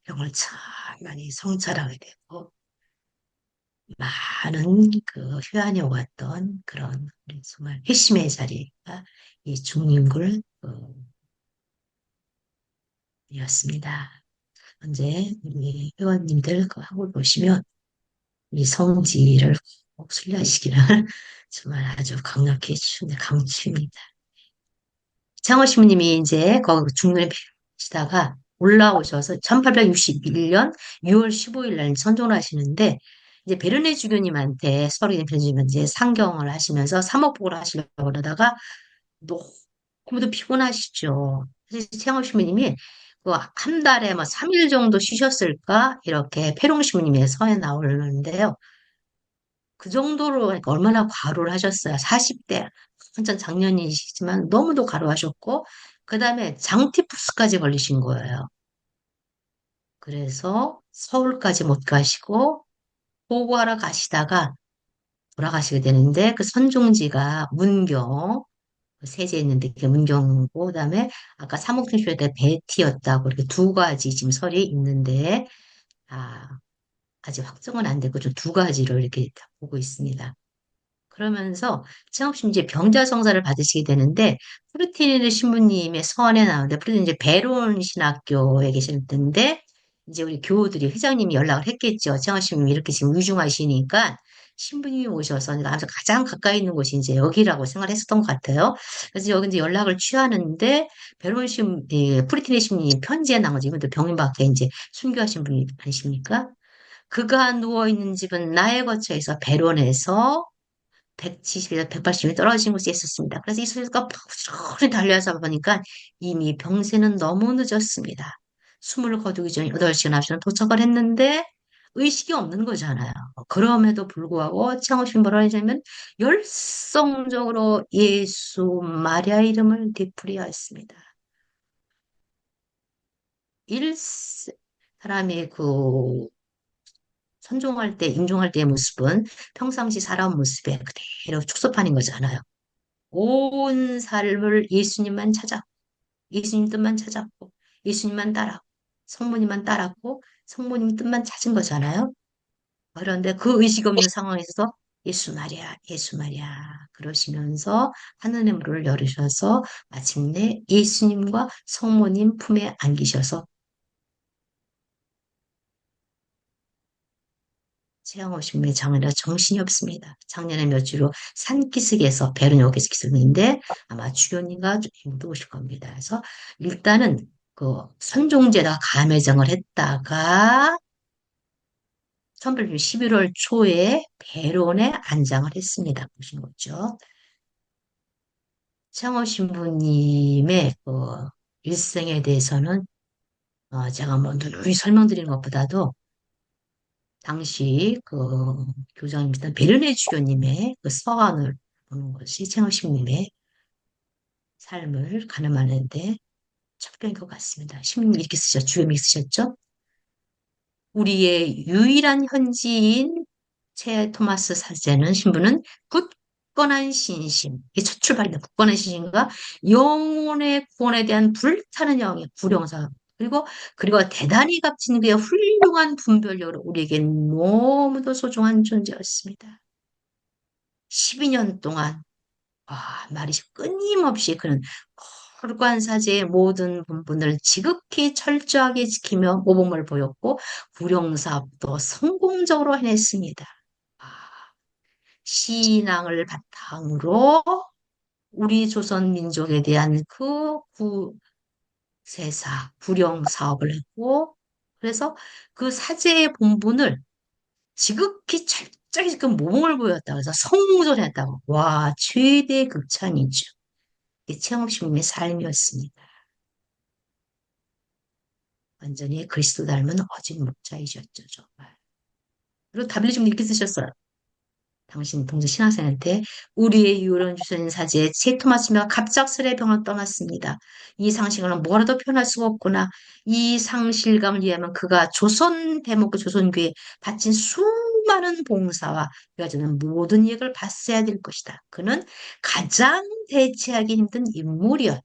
이런 걸 참 많이 성찰하게 되고, 많은 그 휴안이 오갔던 그런 우리 정말 회심의 자리가 이 중림굴 이었습니다. 언제 우리 회원님들 그 하고 보시면 이 성지를 꼭 순례하시기를 정말 아주 강력히 강추입니다. 창호 신부님이 이제 거기 중림에 계시다가 올라오셔서 1861년 6월 15일 날 선종을 하시는데 이제 베르네 주교님한테 서울에 편지면 이제 상경을 하시면서 사목복을 하시려고 그러다가 너무도 피곤하시죠. 그래서 최영호 신부님이 그 한 달에 뭐 3일 정도 쉬셨을까? 이렇게 페롱 신부님의 서에 나오는데요. 그 정도로 그러니까 얼마나 과로를 하셨어요. 40대 한참 장년이시지만 너무도 과로하셨고 그다음에 장티푸스까지 걸리신 거예요. 그래서 서울까지 못 가시고 보고하러 가시다가 돌아가시게 되는데 그 선종지가 문경 그 세제 있는데 그게 문경고 그다음에 아까 사목중쇼에 대 배티였다고 이렇게 두 가지 지금 설이 있는데 아, 아직 확정은 안 되고 좀 두 가지를 이렇게 다 보고 있습니다. 그러면서 창업신 이제 병자성사를 받으시게 되는데 프루티네 신부님의 서원에 나오는데 프루티네 이제 베론 신학교에 계실 텐데 이제 우리 교우들이 회장님이 연락을 했겠죠. 창업 신부님이 이렇게 지금 위중하시니까 신부님이 오셔서 아주 가장 가까이 있는 곳이 이제 여기라고 생각을 했었던 것 같아요. 그래서 여기 이제 연락을 취하는데 베론 신, 프루티네 신부님 편지에 나온 거지. 이분도 병인 밖에 이제 순교하신 분이 아니십니까? 그가 누워있는 집은 나의 거처에서 베론에서 170에서 180이 떨어진 곳에 있었습니다. 그래서 이 소리가 부지런히 달려서 보니까 이미 병세는 너무 늦었습니다. 숨을 거두기 전 8시간 앞서는 도착을 했는데 의식이 없는 거잖아요. 그럼에도 불구하고 창호신 뭐라 하냐면 열성적으로 예수 마리아 이름을 되풀이하였습니다. 일 사람이 그 선종할 때, 임종할 때의 모습은 평상시 살아온 모습에 그대로 축소판인 거잖아요. 온 삶을 예수님만 찾았고, 예수님 뜻만 찾았고, 예수님만 따랐고, 성모님만 따랐고, 성모님 뜻만 찾은 거잖아요. 그런데 그 의식 없는 상황에서 예수 말이야, 예수 말이야. 그러시면서 하늘의 문을 열으셔서 마침내 예수님과 성모님 품에 안기셔서 체형오심의 장애라 정신이 없습니다. 작년에 몇 주로 산기슭에서 베르뇨에서 기슭인데 아마 주교님과 좀 힘도 오실 겁니다. 그래서 일단은 그 선종제가 감회정을 했다가 1111월 초에 베론에 안장을 했습니다. 보신 거죠. 창호 신부님의 그 일생에 대해서는 제가 뭐 늘 설명드리는 것보다도 당시 그 교장님이던 베르네 주교님의 그 서한을 보는 것이 최호심님의 삶을 가늠하는데 척도인 것 같습니다. 신님 이렇게 쓰셨죠. 주님이 쓰셨죠. 우리의 유일한 현지인 체 토마스 사제는 신부는 굳건한 신심, 이게 첫 출발입니다. 굳건한 신심과 영혼의 구원에 대한 불타는 영의 불용사 그리고 대단히 값진 그의 훌륭한 분별력으로 우리에게 너무도 소중한 존재였습니다. 12년 동안 말이 끊임없이 그는 거룩한 사제의 모든 본분을 지극히 철저하게 지키며 모범을 보였고 구령사업도 성공적으로 해냈습니다. 아, 신앙을 바탕으로 우리 조선 민족에 대한 그 구세사, 구령 사업을 했고, 그래서 그 사제의 본분을 지극히 철저히 지금 모범을 보였다. 그래서 성공적으로 했다고. 와, 최대 극찬이죠. 이게 최영옥님의 삶이었습니다. 완전히 그리스도 닮은 어진 목자이셨죠, 정말. 그리고 답을 좀 이렇게 쓰셨어요. 당신 동지 신학생한테 우리의 유언 주신 사제의 세토마스가 갑작스레 병을 떠났습니다. 이 상실감은 뭐라도 표현할 수가 없구나. 이 상실감을 위하면 그가 조선 대목과 조선교에 바친 수많은 수많은 봉사와 그가 저는 모든 이익을 봤어야 될 것이다. 그는 가장 대체하기 힘든 인물이었다.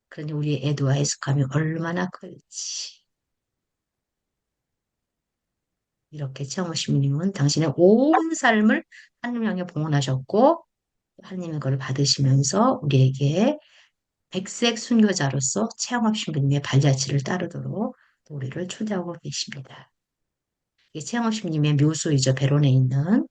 그러니 우리 에드와 해석하면 얼마나 클지. 이렇게 최영호 신부님은 당신의 온 삶을 하나님을 봉헌하셨고 하나님의 것을 받으시면서 우리에게 백색 순교자로서 최영호 신부님의 발자취를 따르도록 또 우리를 초대하고 계십니다. 이게 최영호 신부님의 묘소이죠. 베론에 있는.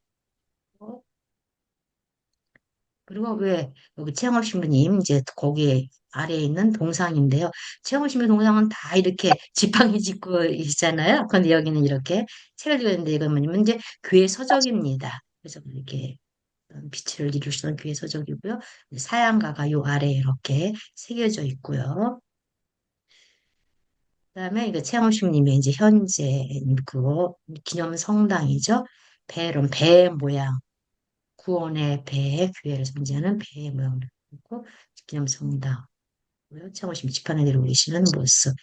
그리고 왜 여기 최영업 신부님 이제 거기에 아래에 있는 동상인데요. 최영업 신부 동상은 다 이렇게 지팡이 짚고 있잖아요. 그런데 여기는 이렇게 책을 들고 있는데 이건 뭐냐면 이제 교회 서적입니다. 그래서 이렇게 빛을 이루시는 교회 서적이고요. 사양가가 요 아래에 이렇게 새겨져 있고요. 그다음에 이거 최영업 신부님의 이제 현재 그 기념 성당이죠. 배론 배 모양. 구원의 배, 교회를 상징하는 배의 모양을 갖고 기념성당고요. 차고심 지판에 들고 계시는 모습.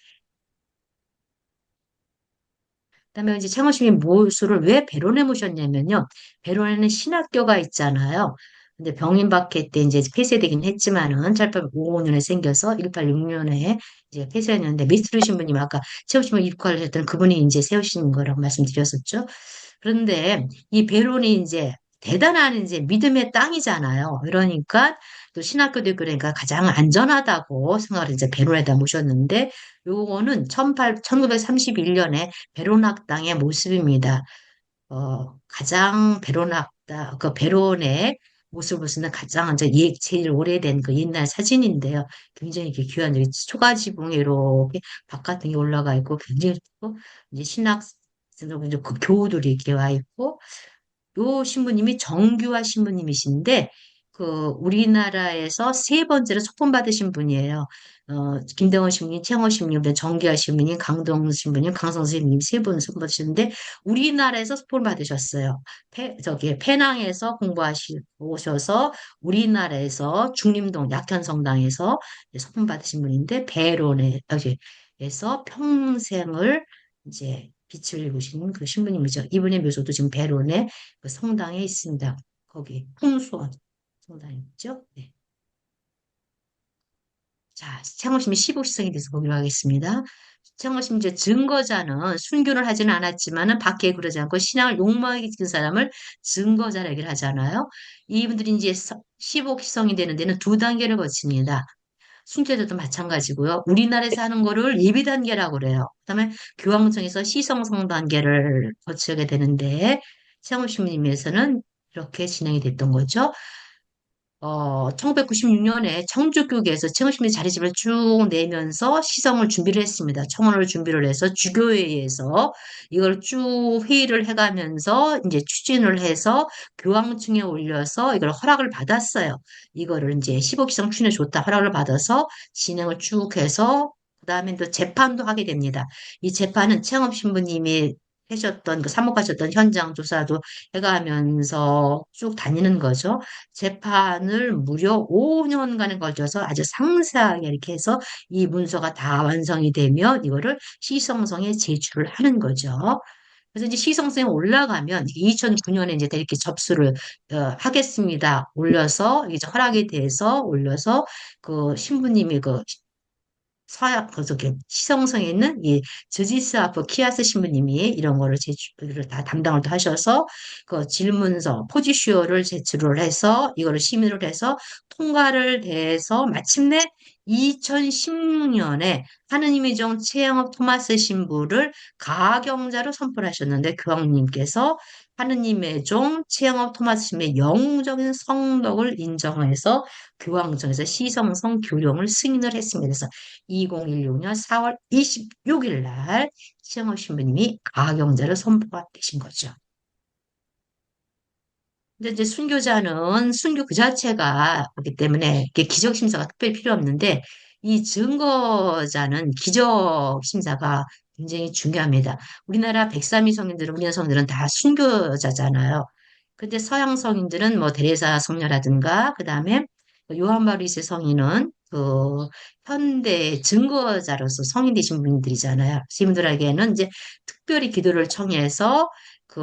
그다음에 이제 창호심이 모수를 왜 베론에 모셨냐면요. 베론에는 신학교가 있잖아요. 근데 병인박해 때 이제 폐쇄되긴 했지만은 1855년에 생겨서 1866년에 이제 폐쇄했는데 미스트루 신부님 아까 채우시면 입과를 했던 그분이 이제 세우신 거라고 말씀드렸었죠. 그런데 이 베론이 이제 대단한 이제 믿음의 땅이잖아요. 그러니까 또 신학교도 그러니까 가장 안전하다고 생각을 이제 베론에다 모셨는데 요거는 1931년에 베론학당의 모습입니다. 가장 베론학당, 그 베론의 모습을 쓰는 가장 이제 제일 오래된 그 옛날 사진인데요. 굉장히 이렇게 귀한 여기 초가 지붕에 이렇게 바깥등이 올라가 있고 굉장히 또 이제 이제 그 교우들이 이렇게 와 있고 요 신부님이 정규화 신부님이신데 그 우리나라에서 세 번째로 속본받으신 분이에요. 김대원 신부님, 최영호 신부님, 그다음에 정규화 신부님, 강동 신부님, 강성 선생님 세 분 속본받으셨는데 우리나라에서 속본을 받으셨어요. 저기 페낭에서 공부하시고 오셔서 우리나라에서 중림동 약현성당에서 속본받으신 분인데 배론에 여기에서 평생을 이제 빛을 입으신 그 신부님이죠. 이분의 묘소도 지금 배론에 그 성당에 있습니다. 거기 풍수원 성당이 있죠. 네. 자, 창호심이 15시성에 대해서 보기로 하겠습니다. 창호심 이제 증거자는 순교를 하지는 않았지만은 밖에 그러지 않고 신앙을 욕망하게 지킨 사람을 증거자라 얘기를 하잖아요. 이분들이 이제 15시성이 되는 데는 두 단계를 거칩니다. 순교자도 마찬가지고요. 우리나라에서 하는 거를 예비 단계라고 그래요. 그다음에 교황청에서 시성성 단계를 거치게 되는데 세영호 신부님에서는 이렇게 진행이 됐던 거죠. 1996년에 청주교계에서 최은심이 자리집을 쭉 내면서 시성을 준비를 했습니다. 청원을 준비를 해서 주교회의에서 이걸 쭉 회의를 해가면서 이제 추진을 해서 교황청에 올려서 이걸 허락을 받았어요. 이거를 이제 15기성 추진에 좋다 허락을 받아서 진행을 쭉 해서 그다음에 또 재판도 하게 됩니다. 이 재판은 최영업 신부님이 하셨던 그 사목하셨던 현장 조사도 해가면서 쭉 다니는 거죠. 재판을 무려 5년간에 걸쳐서 아주 상세하게 이렇게 해서 이 문서가 다 완성이 되면 이거를 시성성에 제출을 하는 거죠. 그래서 이제 시성성에 올라가면 2009년에 이제 이렇게 접수를 하겠습니다. 올려서 이제 허락에 대해서 올려서 그 신부님이 그 서약, 저기, 시성성에 있는 이 저지스아프 키아스 신부님이 이런 거를 제출을 다 담당을 또 하셔서 그 질문서, 포지쇼를 제출을 해서 이거를 심의를 해서 통과를 돼서 마침내 2016년에 하느님의 종 최영업 토마스 신부를 가경자로 선포하셨는데 교황님께서 하느님의 종 최영업 토마스 신부의 영적인 성덕을 인정해서 교황청에서 시성성 교령을 승인을 했습니다. 그래서 2016년 4월 26일 날 시영호 신부님이 가경자를 선포가 되신 거죠. 근데 이제 순교자는 순교 그 자체가 그렇기 때문에 이게 기적 심사가 특별히 필요 없는데 이 증거자는 기적 심사가 굉장히 중요합니다. 우리나라 백삼이 성인들은 우리나라 성인들은 다 순교자잖아요. 근데 서양 성인들은 뭐 데레사 성녀라든가 그다음에 요한 바리스 성인은 그 현대 증거자로서 성인 되신 분들이잖아요. 이분들에게는 이제 특별히 기도를 청해서 그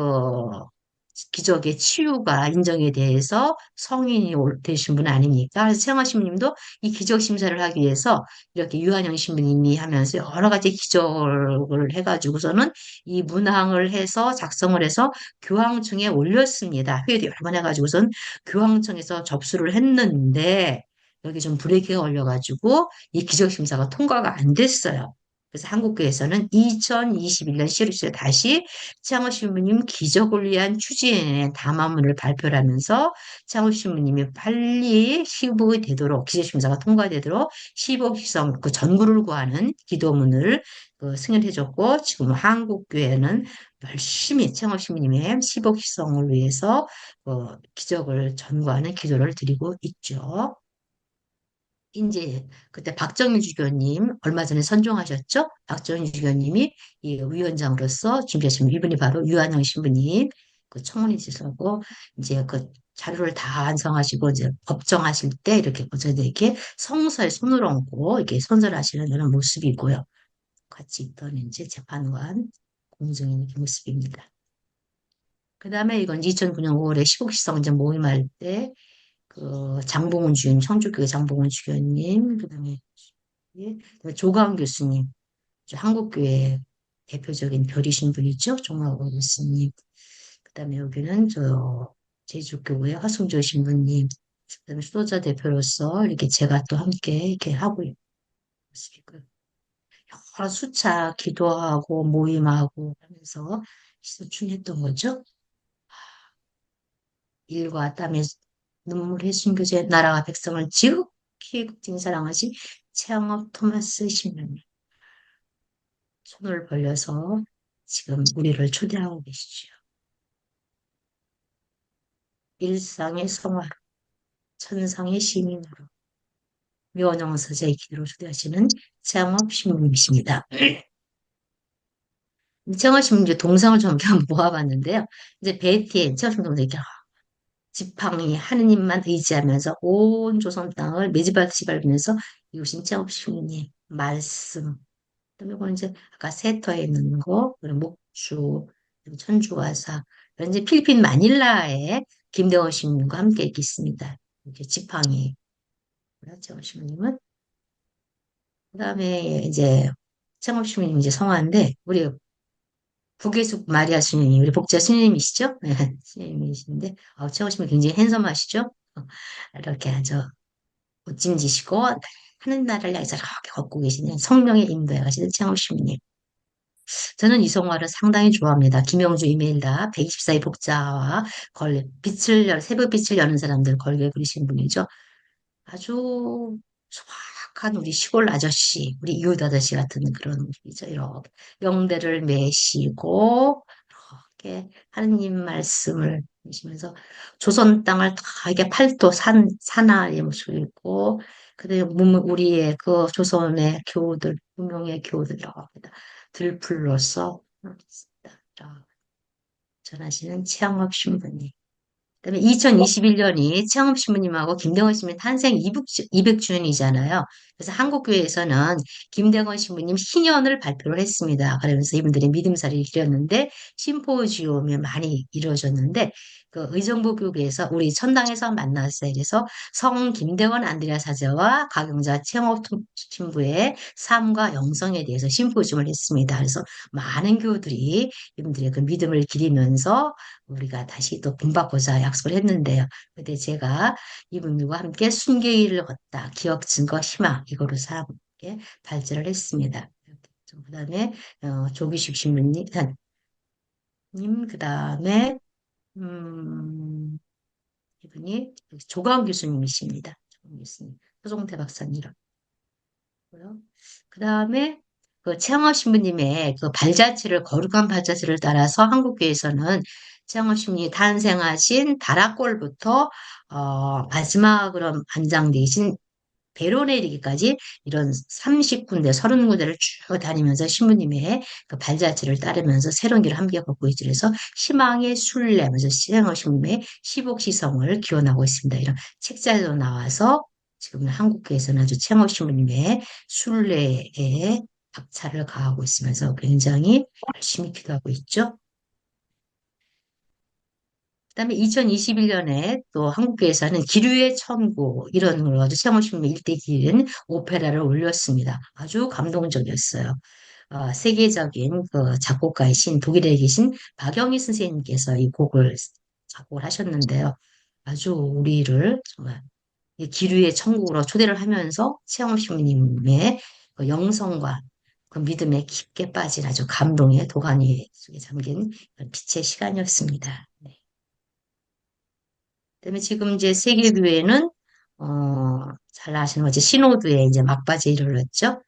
기적의 치유가 인정에 대해서 성인이 되신 분 아닙니까? 그래서 최영하 신부님도 이 기적 심사를 하기 위해서 이렇게 유한영 신부님이 하면서 여러 가지 기적을 해가지고서는 이 문항을 해서 작성을 해서 교황청에 올렸습니다. 회의도 여러 번 해가지고선 교황청에서 접수를 했는데 여기 좀 브레이크가 걸려가지고 이 기적 심사가 통과가 안 됐어요. 그래서 한국교회에서는 2021년 11월에 다시 창호 신부님 기적을 위한 추진의 담화문을 발표를 하면서 창호 신부님이 빨리 시부되도록 기적 심사가 통과되도록 시복희성 그 전구를 구하는 기도문을 승인해줬고 지금 한국교회는 열심히 창호 신부님의 시복희성을 위해서 기적을 전구하는 기도를 드리고 있죠. 이제 그때 박정일 주교님 얼마 전에 선종하셨죠? 박정일 주교님이 이 위원장으로서 준비하신 이분이 바로 유한영 신부님 그 청문회에서고 이제 그 자료를 다 완성하시고 이제 법정하실 때 이렇게 어제도 이렇게 성서에 손을 얹고 이렇게 선설하시는 그런 모습이고요. 같이 있던 이제 재판관 공증인 모습입니다. 그 다음에 이건 2009년 5월에 시국시성 이제 모임할 때 장봉훈 주임, 청주교회 장봉훈 주교님, 그다음에 조광 교수님, 한국교회 대표적인 별이신 분이죠. 종합원 교수님. 그다음에 여기는 제주교회 화승조 신부님, 그다음에 수도자 대표로서 이렇게 제가 또 함께 이렇게 하고 있습니다. 여러 수차 기도하고 모임하고 하면서 수준했던 거죠. 일과 땀에 눈물의 순교제 나라와 백성을 지극히 극진히 사랑하신 최영업 토마스 신부님 손을 벌려서 지금 우리를 초대하고 계시죠. 일상의 성화로 천상의 시민으로 묘원영서제의 기도로 초대하시는 최영업 신부님이십니다. 최영업 신부님 이제 동상을 좀 이렇게 한번 모아봤는데요. 이제 베티엔 최영업 신부님 이렇게 지팡이 하느님만 의지하면서 온 조선 땅을 매지밟듯이 밟으면서 이웃인 자 없이 님 말씀 그다음에 이건 이제 아까 세터에 있는 거 그리고 목주 그리고 천주가사 이런 이제 필리핀 마닐라에 김대원 신님과 함께 있습니다. 이렇게 지팡이 그렇죠 신님은 그다음에 이제 창업 신님 이제 성화인데 우리 북예숙 마리아 스님이 우리 복자 스님이시죠? 네, 스님이신데 창업 신님 굉장히 핸섬하시죠? 이렇게 아주 멋짐지시고 하는 나라를 향해서 이렇게 걷고 계시는 성령의 인도에 가시는 창업주님. 저는 이성화를 상당히 좋아합니다. 김영주 이메일다 124의 복자와 새벽 빛을 여는 사람들 걸개 그리신 분이죠. 아주 소박한 우리 시골 아저씨, 우리 이웃 아저씨 같은 그런 분이죠. 이렇게 영대를 매시고 이렇게 하느님 말씀을 하시면서 조선 땅을 다 이게 팔도 산하의 모습을 있고 그다음에 우리의 그 조선의 교우들, 무명의 교우들 이렇게 다 들풀로서 전하시는 최영업 신부님. 그다음에 2021년이 최영업 신부님하고 김대건 신부님 탄생 200주년이잖아요. 그래서 한국교회에서는 김대건 신부님 신년을 발표를 했습니다. 그러면서 이분들이 믿음사를 기렸는데 심포지움이 많이 이루어졌는데 그 의정부 교구에서 우리 천당에서 만났어요. 그래서 성 김대건 안드레아 사제와 가경자 최영업 신부의 삶과 영성에 대해서 심포지움을 했습니다. 그래서 많은 교우들이 이분들의 그 믿음을 기리면서 우리가 다시 또 본받고자 약속을 했는데요. 근데 제가 이분들과 함께 순교일을 걷다. 기억, 증거, 희망 이거로서 함께 발제를 했습니다. 그다음에 조기식 신부님, 그다음에 이분이 조가은 교수님이십니다. 조가은 교수님, 서종태 박사님. 그다음에 그 최영업 신부님의 그 발자취를 거룩한 발자취를 따라서 한국교회에서는 최영업 신부님이 탄생하신 다락골부터 마지막으로 안장되신 배론에 이르기까지 이런 30군데, 30군데를 쭉 다니면서 신부님의 그 발자취를 따르면서 새로운 길을 함께 걷고 있죠. 그래서 희망의 순례하면서 최영업 신부님의 시복시성을 기원하고 있습니다. 이런 책자도 나와서 지금 한국교회에서는 아주 최모시님의 순례에 박차를 가하고 있으면서 굉장히 열심히 기도하고 있죠. 그다음에 2021년에 또 한국교회에서는 기류의 천국 이런 걸로 아주 최모시님의 일대 기린 오페라를 올렸습니다. 아주 감동적이었어요. 세계적인 그 작곡가이신 독일에 계신 박영희 선생님께서 이 곡을 작곡을 하셨는데요. 아주 우리를 정말 이 기류의 천국으로 초대를 하면서 최영심님의 그 영성과 그 믿음에 깊게 빠진 아주 감동의 도가니 속에 잠긴 그런 빛의 시간이었습니다. 네. 그다음에 지금 이제 세계교회는 잘 아시는 거지 시노드에 이제 막바지에 이르렀죠.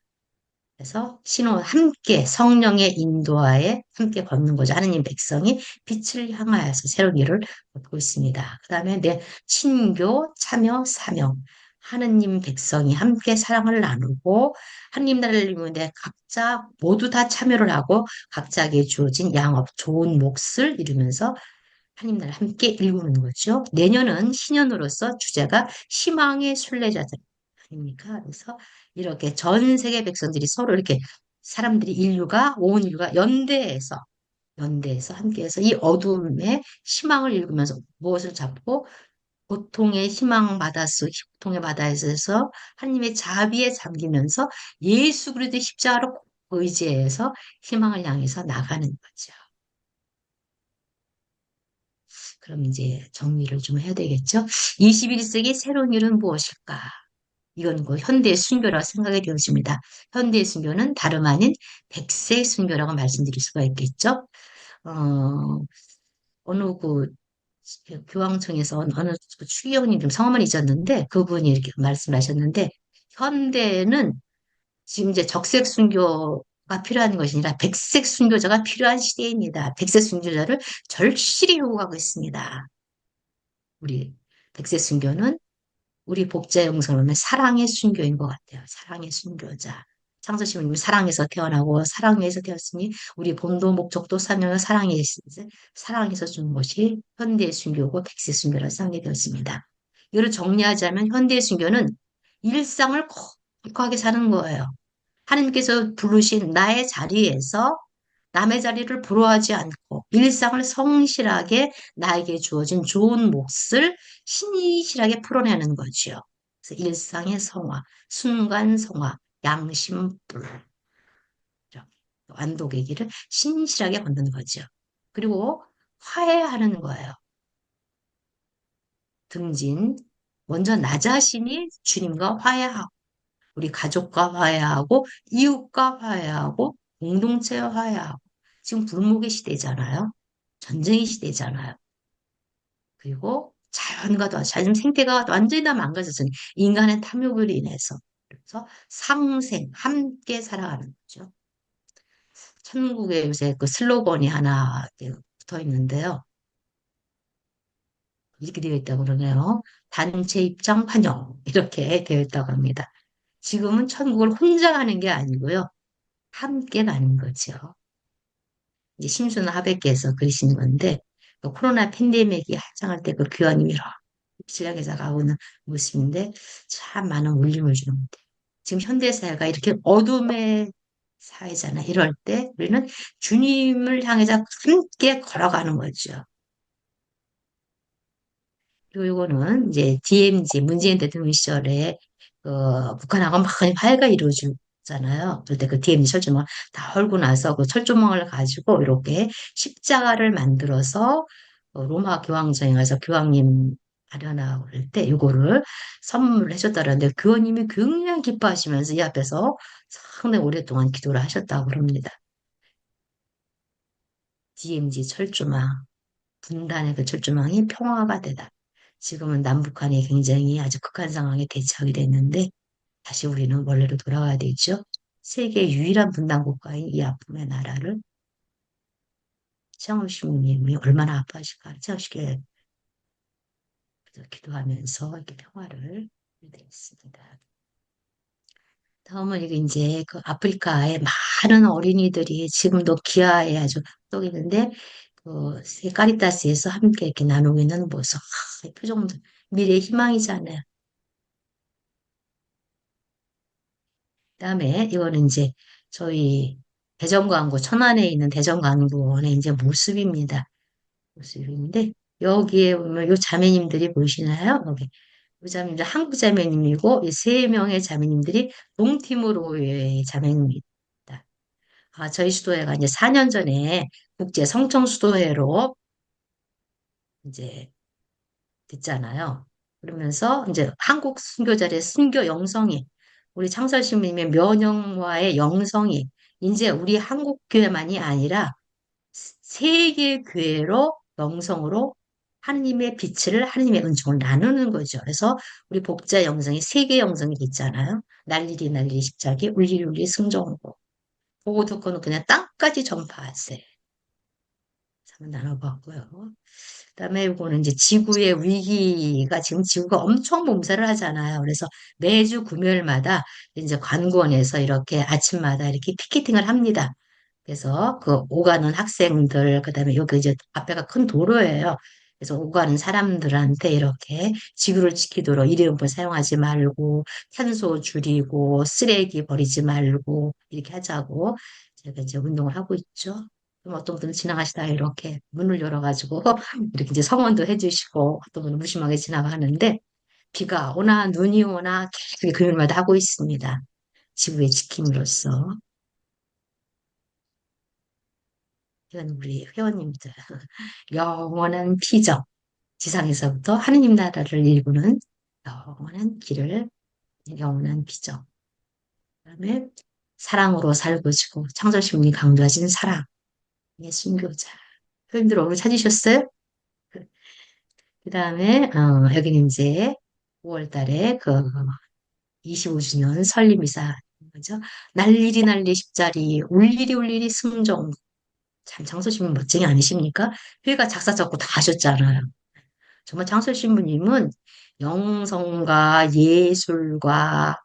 그래서 신호 함께 성령의 인도하에 함께 걷는 거죠. 하느님 백성이 빛을 향하여서 새로운 일을 걷고 있습니다. 그다음에 내 친교, 참여, 사명. 하느님 백성이 함께 사랑을 나누고 하느님 나라를 이루는데 각자 모두 다 참여를 하고 각자에게 주어진 양업, 좋은 몫을 이루면서 하나님 나라 함께 일구는 거죠. 내년은 신년으로서 주제가 희망의 순례자들 아닙니까? 그래서 이렇게 전 세계 백성들이 서로 이렇게 사람들이 온 인류가 연대해서 함께해서 이 어둠의 희망을 읽으면서 무엇을 잡고 고통의 희망 바다속 고통의 바다에서 하나님의 자비에 잠기면서 예수 그리스도의 십자가로 의지해서 희망을 향해서 나가는 거죠. 그럼 이제 정리를 좀 해야 되겠죠? 21세기 새로운 일은 무엇일까? 이건 그 현대 순교라고 생각이 되어집니다. 현대 순교는 다름 아닌 백세 순교라고 말씀드릴 수가 있겠죠? 어, 어느 교황청에서 어느 그 추기경님 좀 성함을 잊었는데 그분이 이렇게 말씀하셨는데 현대는 지금 이제 적색 순교가 필요한 것이 아니라 백색 순교자가 필요한 시대입니다. 백색 순교자를 절실히 요구하고 있습니다. 우리 백세 순교는 우리 복자 영성은 사랑의 순교인 것 같아요. 사랑의 순교자. 창조시민님이 사랑에서 태어나고 사랑에서 되었으니 우리 본도 목적도 사명은 사랑에서 준 것이 현대 순교고 백세 순교라 생각이 되었습니다. 이를 정리하자면 현대 순교는 일상을 거룩하게 사는 거예요. 하나님께서 부르신 나의 자리에서 남의 자리를 부러워하지 않고 일상을 성실하게 나에게 주어진 좋은 몫을 신실하게 풀어내는 거지요. 그래서 일상의 성화, 순간 성화, 양심불, 완독의 길을 신실하게 걷는 거죠. 그리고 화해하는 거예요. 등진. 먼저 나 자신이 주님과 화해하고, 우리 가족과 화해하고, 이웃과 화해하고, 공동체와 화해하고. 지금 불목의 시대잖아요. 전쟁의 시대잖아요. 그리고 자연 생태가 완전히 다 망가졌으니 인간의 탐욕으로 인해서 그래서 상생 함께 살아가는 거죠. 천국에 요새 그 슬로건이 하나 이렇게 붙어 있는데요. 이렇게 되어 있다고 그러네요. 단체 입장 환영 이렇게 되어 있다고 합니다. 지금은 천국을 혼자 가는 게 아니고요. 함께 가는 거죠. 이제 심순 하백께서 그리신 건데 그 코로나 팬데믹이 한창할 때 그 교황님이 이렇게 신랑에서 가고 있는 모습인데 참 많은 울림을 주는 것 같아요. 지금 현대사회가 이렇게 어둠의 사회잖아요. 이럴 때 우리는 주님을 향해서 함께 걸어가는 거죠. 그리고 이거는 이제 DMZ 문재인 대통령 시절에 북한하고 막 화해가 이루어지잖아요. 그럴 때 그 DMZ 철조망 다 헐고 나서 그 철조망을 가지고 이렇게 십자가를 만들어서 로마 교황청에 가서 교황님 아련하고 그럴 때 이거를 선물을 해줬다는데 교황님이 굉장히 기뻐하시면서 이 앞에서 상당히 오랫동안 기도를 하셨다고 그럽니다. DMZ 철조망. 분단의 그 철조망이 평화가 되다. 지금은 남북한이 굉장히 아주 극한 상황에 대처하게 됐는데 다시 우리는 원래로 돌아가야 되죠. 세계 유일한 분단 국가인 이 아픔의 나라를 최영우님이 얼마나 아파하실까 최영우씨께 기도하면서 이렇게 평화를 되겠습니다. 다음은 이제 그 아프리카의 많은 어린이들이 지금도 기아에 아주 또 있는데 그 카리타스에서 함께 이렇게 나누고 있는 모습, 표정들 미래 희망이잖아요. 그다음에 이거는 이제 저희 대전광고 천안에 있는 대전광고원의 이제 모습입니다. 모습인데 여기에 보면 요 자매님들이 보이시나요? 여기 요 자매님들 한국 자매님이고 이 세 명의 자매님들이 동티모로의 자매님입니다. 저희 수도회가 이제 4년 전에 국제 성청 수도회로 이제 됐잖아요. 그러면서 이제 한국 순교자의 순교 영성이 우리 창설신부님의 면영화의 영성이 이제 우리 한국 교회만이 아니라 세계 교회로 영성으로 하느님의 빛을 하느님의 은총을 나누는 거죠. 그래서 우리 복자 영성이 세계 영성이 있잖아요. 날리리 날리리 십자기 울리리 울리리 승정하고 보고 듣고는 그냥 땅까지 전파하세. 한번 나눠봤고요. 그다음에 이거는 이제 지구의 위기가 지금 지구가 엄청 몸살을 하잖아요. 그래서 매주 금요일마다 이제 관공원에서 이렇게 아침마다 이렇게 피켓팅을 합니다. 그래서 그 오가는 학생들, 그다음에 여기 이제 앞에가 큰 도로예요. 그래서 오가는 사람들한테 이렇게 지구를 지키도록 일회용품 사용하지 말고 탄소 줄이고 쓰레기 버리지 말고 이렇게 하자고 제가 이제 운동을 하고 있죠. 그럼 어떤 분은 지나가시다가 이렇게 문을 열어가지고 이렇게 이제 성원도 해주시고 어떤 분은 무심하게 지나가는데 비가 오나 눈이 오나 계속 금요일마다 하고 있습니다. 지구의 지킴으로써 이건 우리 회원님들 영원한 피정 지상에서부터 하느님 나라를 일구는 영원한 길을 영원한 비정 그다음에 사랑으로 살고 지고 창조심이 강조하신 사랑의 순교자 회원님들 오늘 찾으셨어요? 그다음에 여기는 이제 5월 달에 그 25주년 설립미사 거죠. 날일이 날리 십자리 울리리 울리리 승정 참 장소신부 멋쟁이 아니십니까? 회가 작사 작곡 다 하셨잖아요. 정말 장소신부님은 영성과 예술과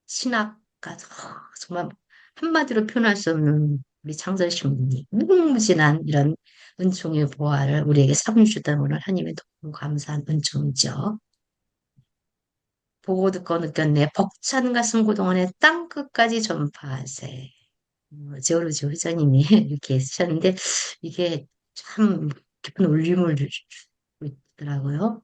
신학과 정말 한마디로 표현할 수 없는 우리 창설신부님 무궁무진한 이런 은총의 보화를 우리에게 삼주다 오늘 하나님의 너무 감사한 은총이죠. 보고 듣고 느꼈네. 벅찬 가슴 고동안에 땅끝까지 전파하세. 제오르지 회장님이 이렇게 쓰셨는데 이게 참 깊은 울림을 주고 있더라고요.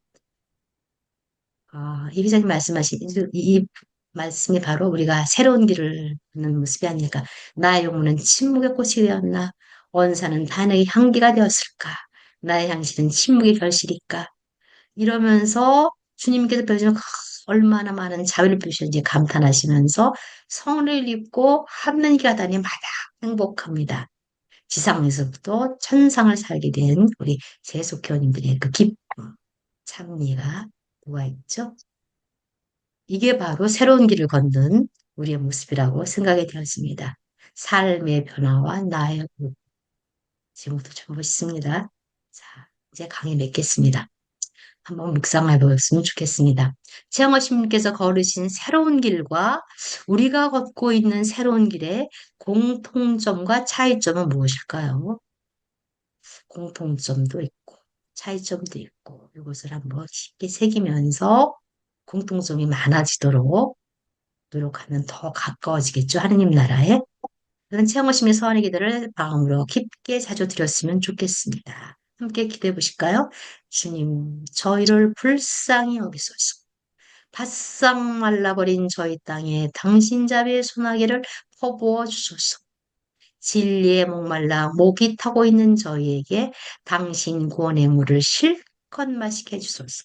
이 회장님 말씀하신 이 말씀이 바로 우리가 새로운 길을 걷는 모습이 아닐까. 나의 영혼은 침묵의 꽃이 되었나? 원사는 단의 향기가 되었을까? 나의 향실은 침묵의 결실일까? 이러면서 주님께서 보여주는 얼마나 많은 자비를 베푸시는지 감탄하시면서 성을 입고 하늘길 하다니 마다 행복합니다. 지상에서부터 천상을 살게 된 우리 세속교님들의 그 기쁨, 찬미가 누가 있죠? 이게 바로 새로운 길을 걷는 우리의 모습이라고 생각이 되었습니다. 삶의 변화와 나의 지금부터 좀 멋있습니다. 자, 이제 강의 맺겠습니다. 한번 묵상해 보셨으면 좋겠습니다. 최영호님께서 걸으신 새로운 길과 우리가 걷고 있는 새로운 길의 공통점과 차이점은 무엇일까요? 공통점도 있고 차이점도 있고 이것을 한번 쉽게 새기면서 공통점이 많아지도록 노력하면 더 가까워지겠죠. 하느님 나라에. 그런 체험하심의 서원의 기도를 마음으로 깊게 자주 드렸으면 좋겠습니다. 함께 기도해 보실까요? 주님, 저희를 불쌍히 여기소서. 바싹 말라버린 저희 땅에 당신 자비의 소나기를 퍼부어 주소서. 진리에 목말라 목이 타고 있는 저희에게 당신 구원의 물을 실컷 마시게 해주소서.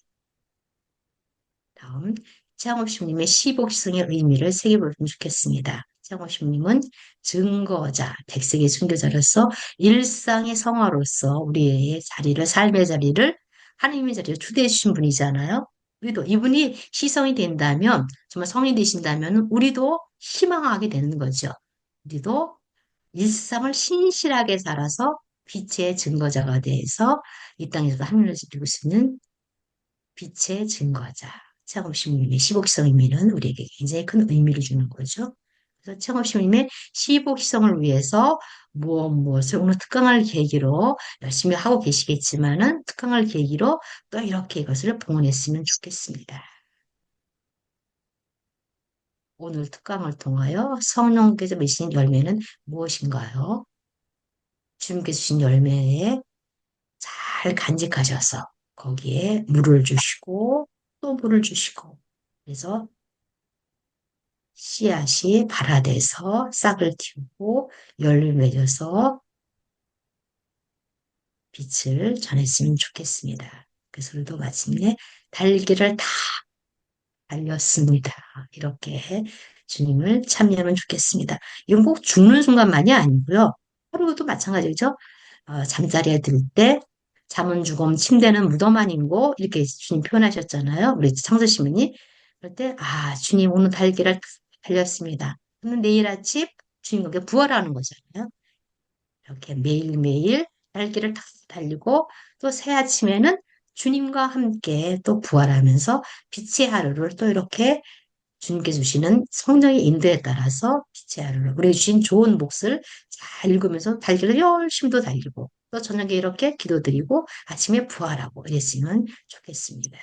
다음, 창업주님의 시복성의 의미를 새겨보면 좋겠습니다. 창업주님은 증거자, 백색의 순교자로서 일상의 성화로서 우리의 자리를, 삶의 자리를 하나님의 자리로 초대해 주신 분이잖아요. 우리도 이분이 시성이 된다면, 정말 성이 되신다면 우리도 희망하게 되는 거죠. 우리도 일상을 신실하게 살아서 빛의 증거자가 돼서 이 땅에서도 하늘을 지키고 있는 빛의 증거자. 창업시민님의 시복성 의미는 우리에게 굉장히 큰 의미를 주는 거죠. 그래서 창업시민님의 시복성을 위해서 무엇을 오늘 특강을 계기로 열심히 하고 계시겠지만은 특강을 계기로 또 이렇게 이것을 봉헌했으면 좋겠습니다. 오늘 특강을 통하여 성령께서 맺으신 열매는 무엇인가요? 주님께서 주신 열매에 잘 간직하셔서 거기에 물을 주시고 또 물을 주시고 그래서 씨앗이 발아돼서 싹을 틔우고 열을 맺어서 빛을 전했으면 좋겠습니다. 그래서 우리도 마침내 달기를 다 달렸습니다. 이렇게 주님을 참여하면 좋겠습니다. 이건 꼭 죽는 순간만이 아니고요. 하루도 마찬가지죠. 잠자리에 들 때 잠은 죽음 침대는 무덤 아닌고 이렇게 주님 표현하셨잖아요. 우리 창수 시민이 그럴 때 주님 오늘 달기를 달렸습니다. 그러면 내일 아침 주님께 부활하는 거잖아요. 이렇게 매일매일 달기를 탁 달리고 또 새 아침에는 주님과 함께 또 부활하면서 빛의 하루를 또 이렇게 주님께 주시는 성령의 인도에 따라서 빛의 하루를 우리 주신 좋은 몫을 잘 읽으면서 달기를 열심히 도 달리고 또 저녁에 이렇게 기도드리고 아침에 부활하고 이랬으면 좋겠습니다.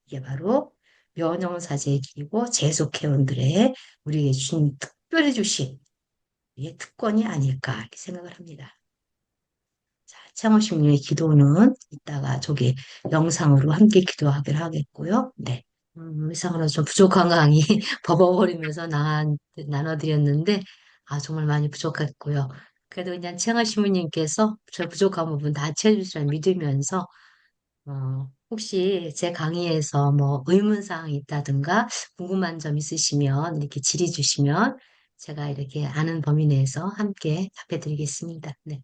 이게 바로 명령사제의 길이고 재속회원들의 우리에게 주신 특별히 주신 이게 특권이 아닐까 이렇게 생각을 합니다. 자, 창호식님의 기도는 이따가 저기 영상으로 함께 기도하기로 하겠고요. 네. 이상으로 좀 부족한 강의 버벅거리면서 나눠드렸는데, 정말 많이 부족했고요. 그래도 그냥 채아 시부님께서 저 부족한 부분 다 채워주시라 믿으면서, 혹시 제 강의에서 뭐 의문사항이 있다든가 궁금한 점 있으시면 이렇게 질의 주시면 제가 이렇게 아는 범위 내에서 함께 답해드리겠습니다. 네.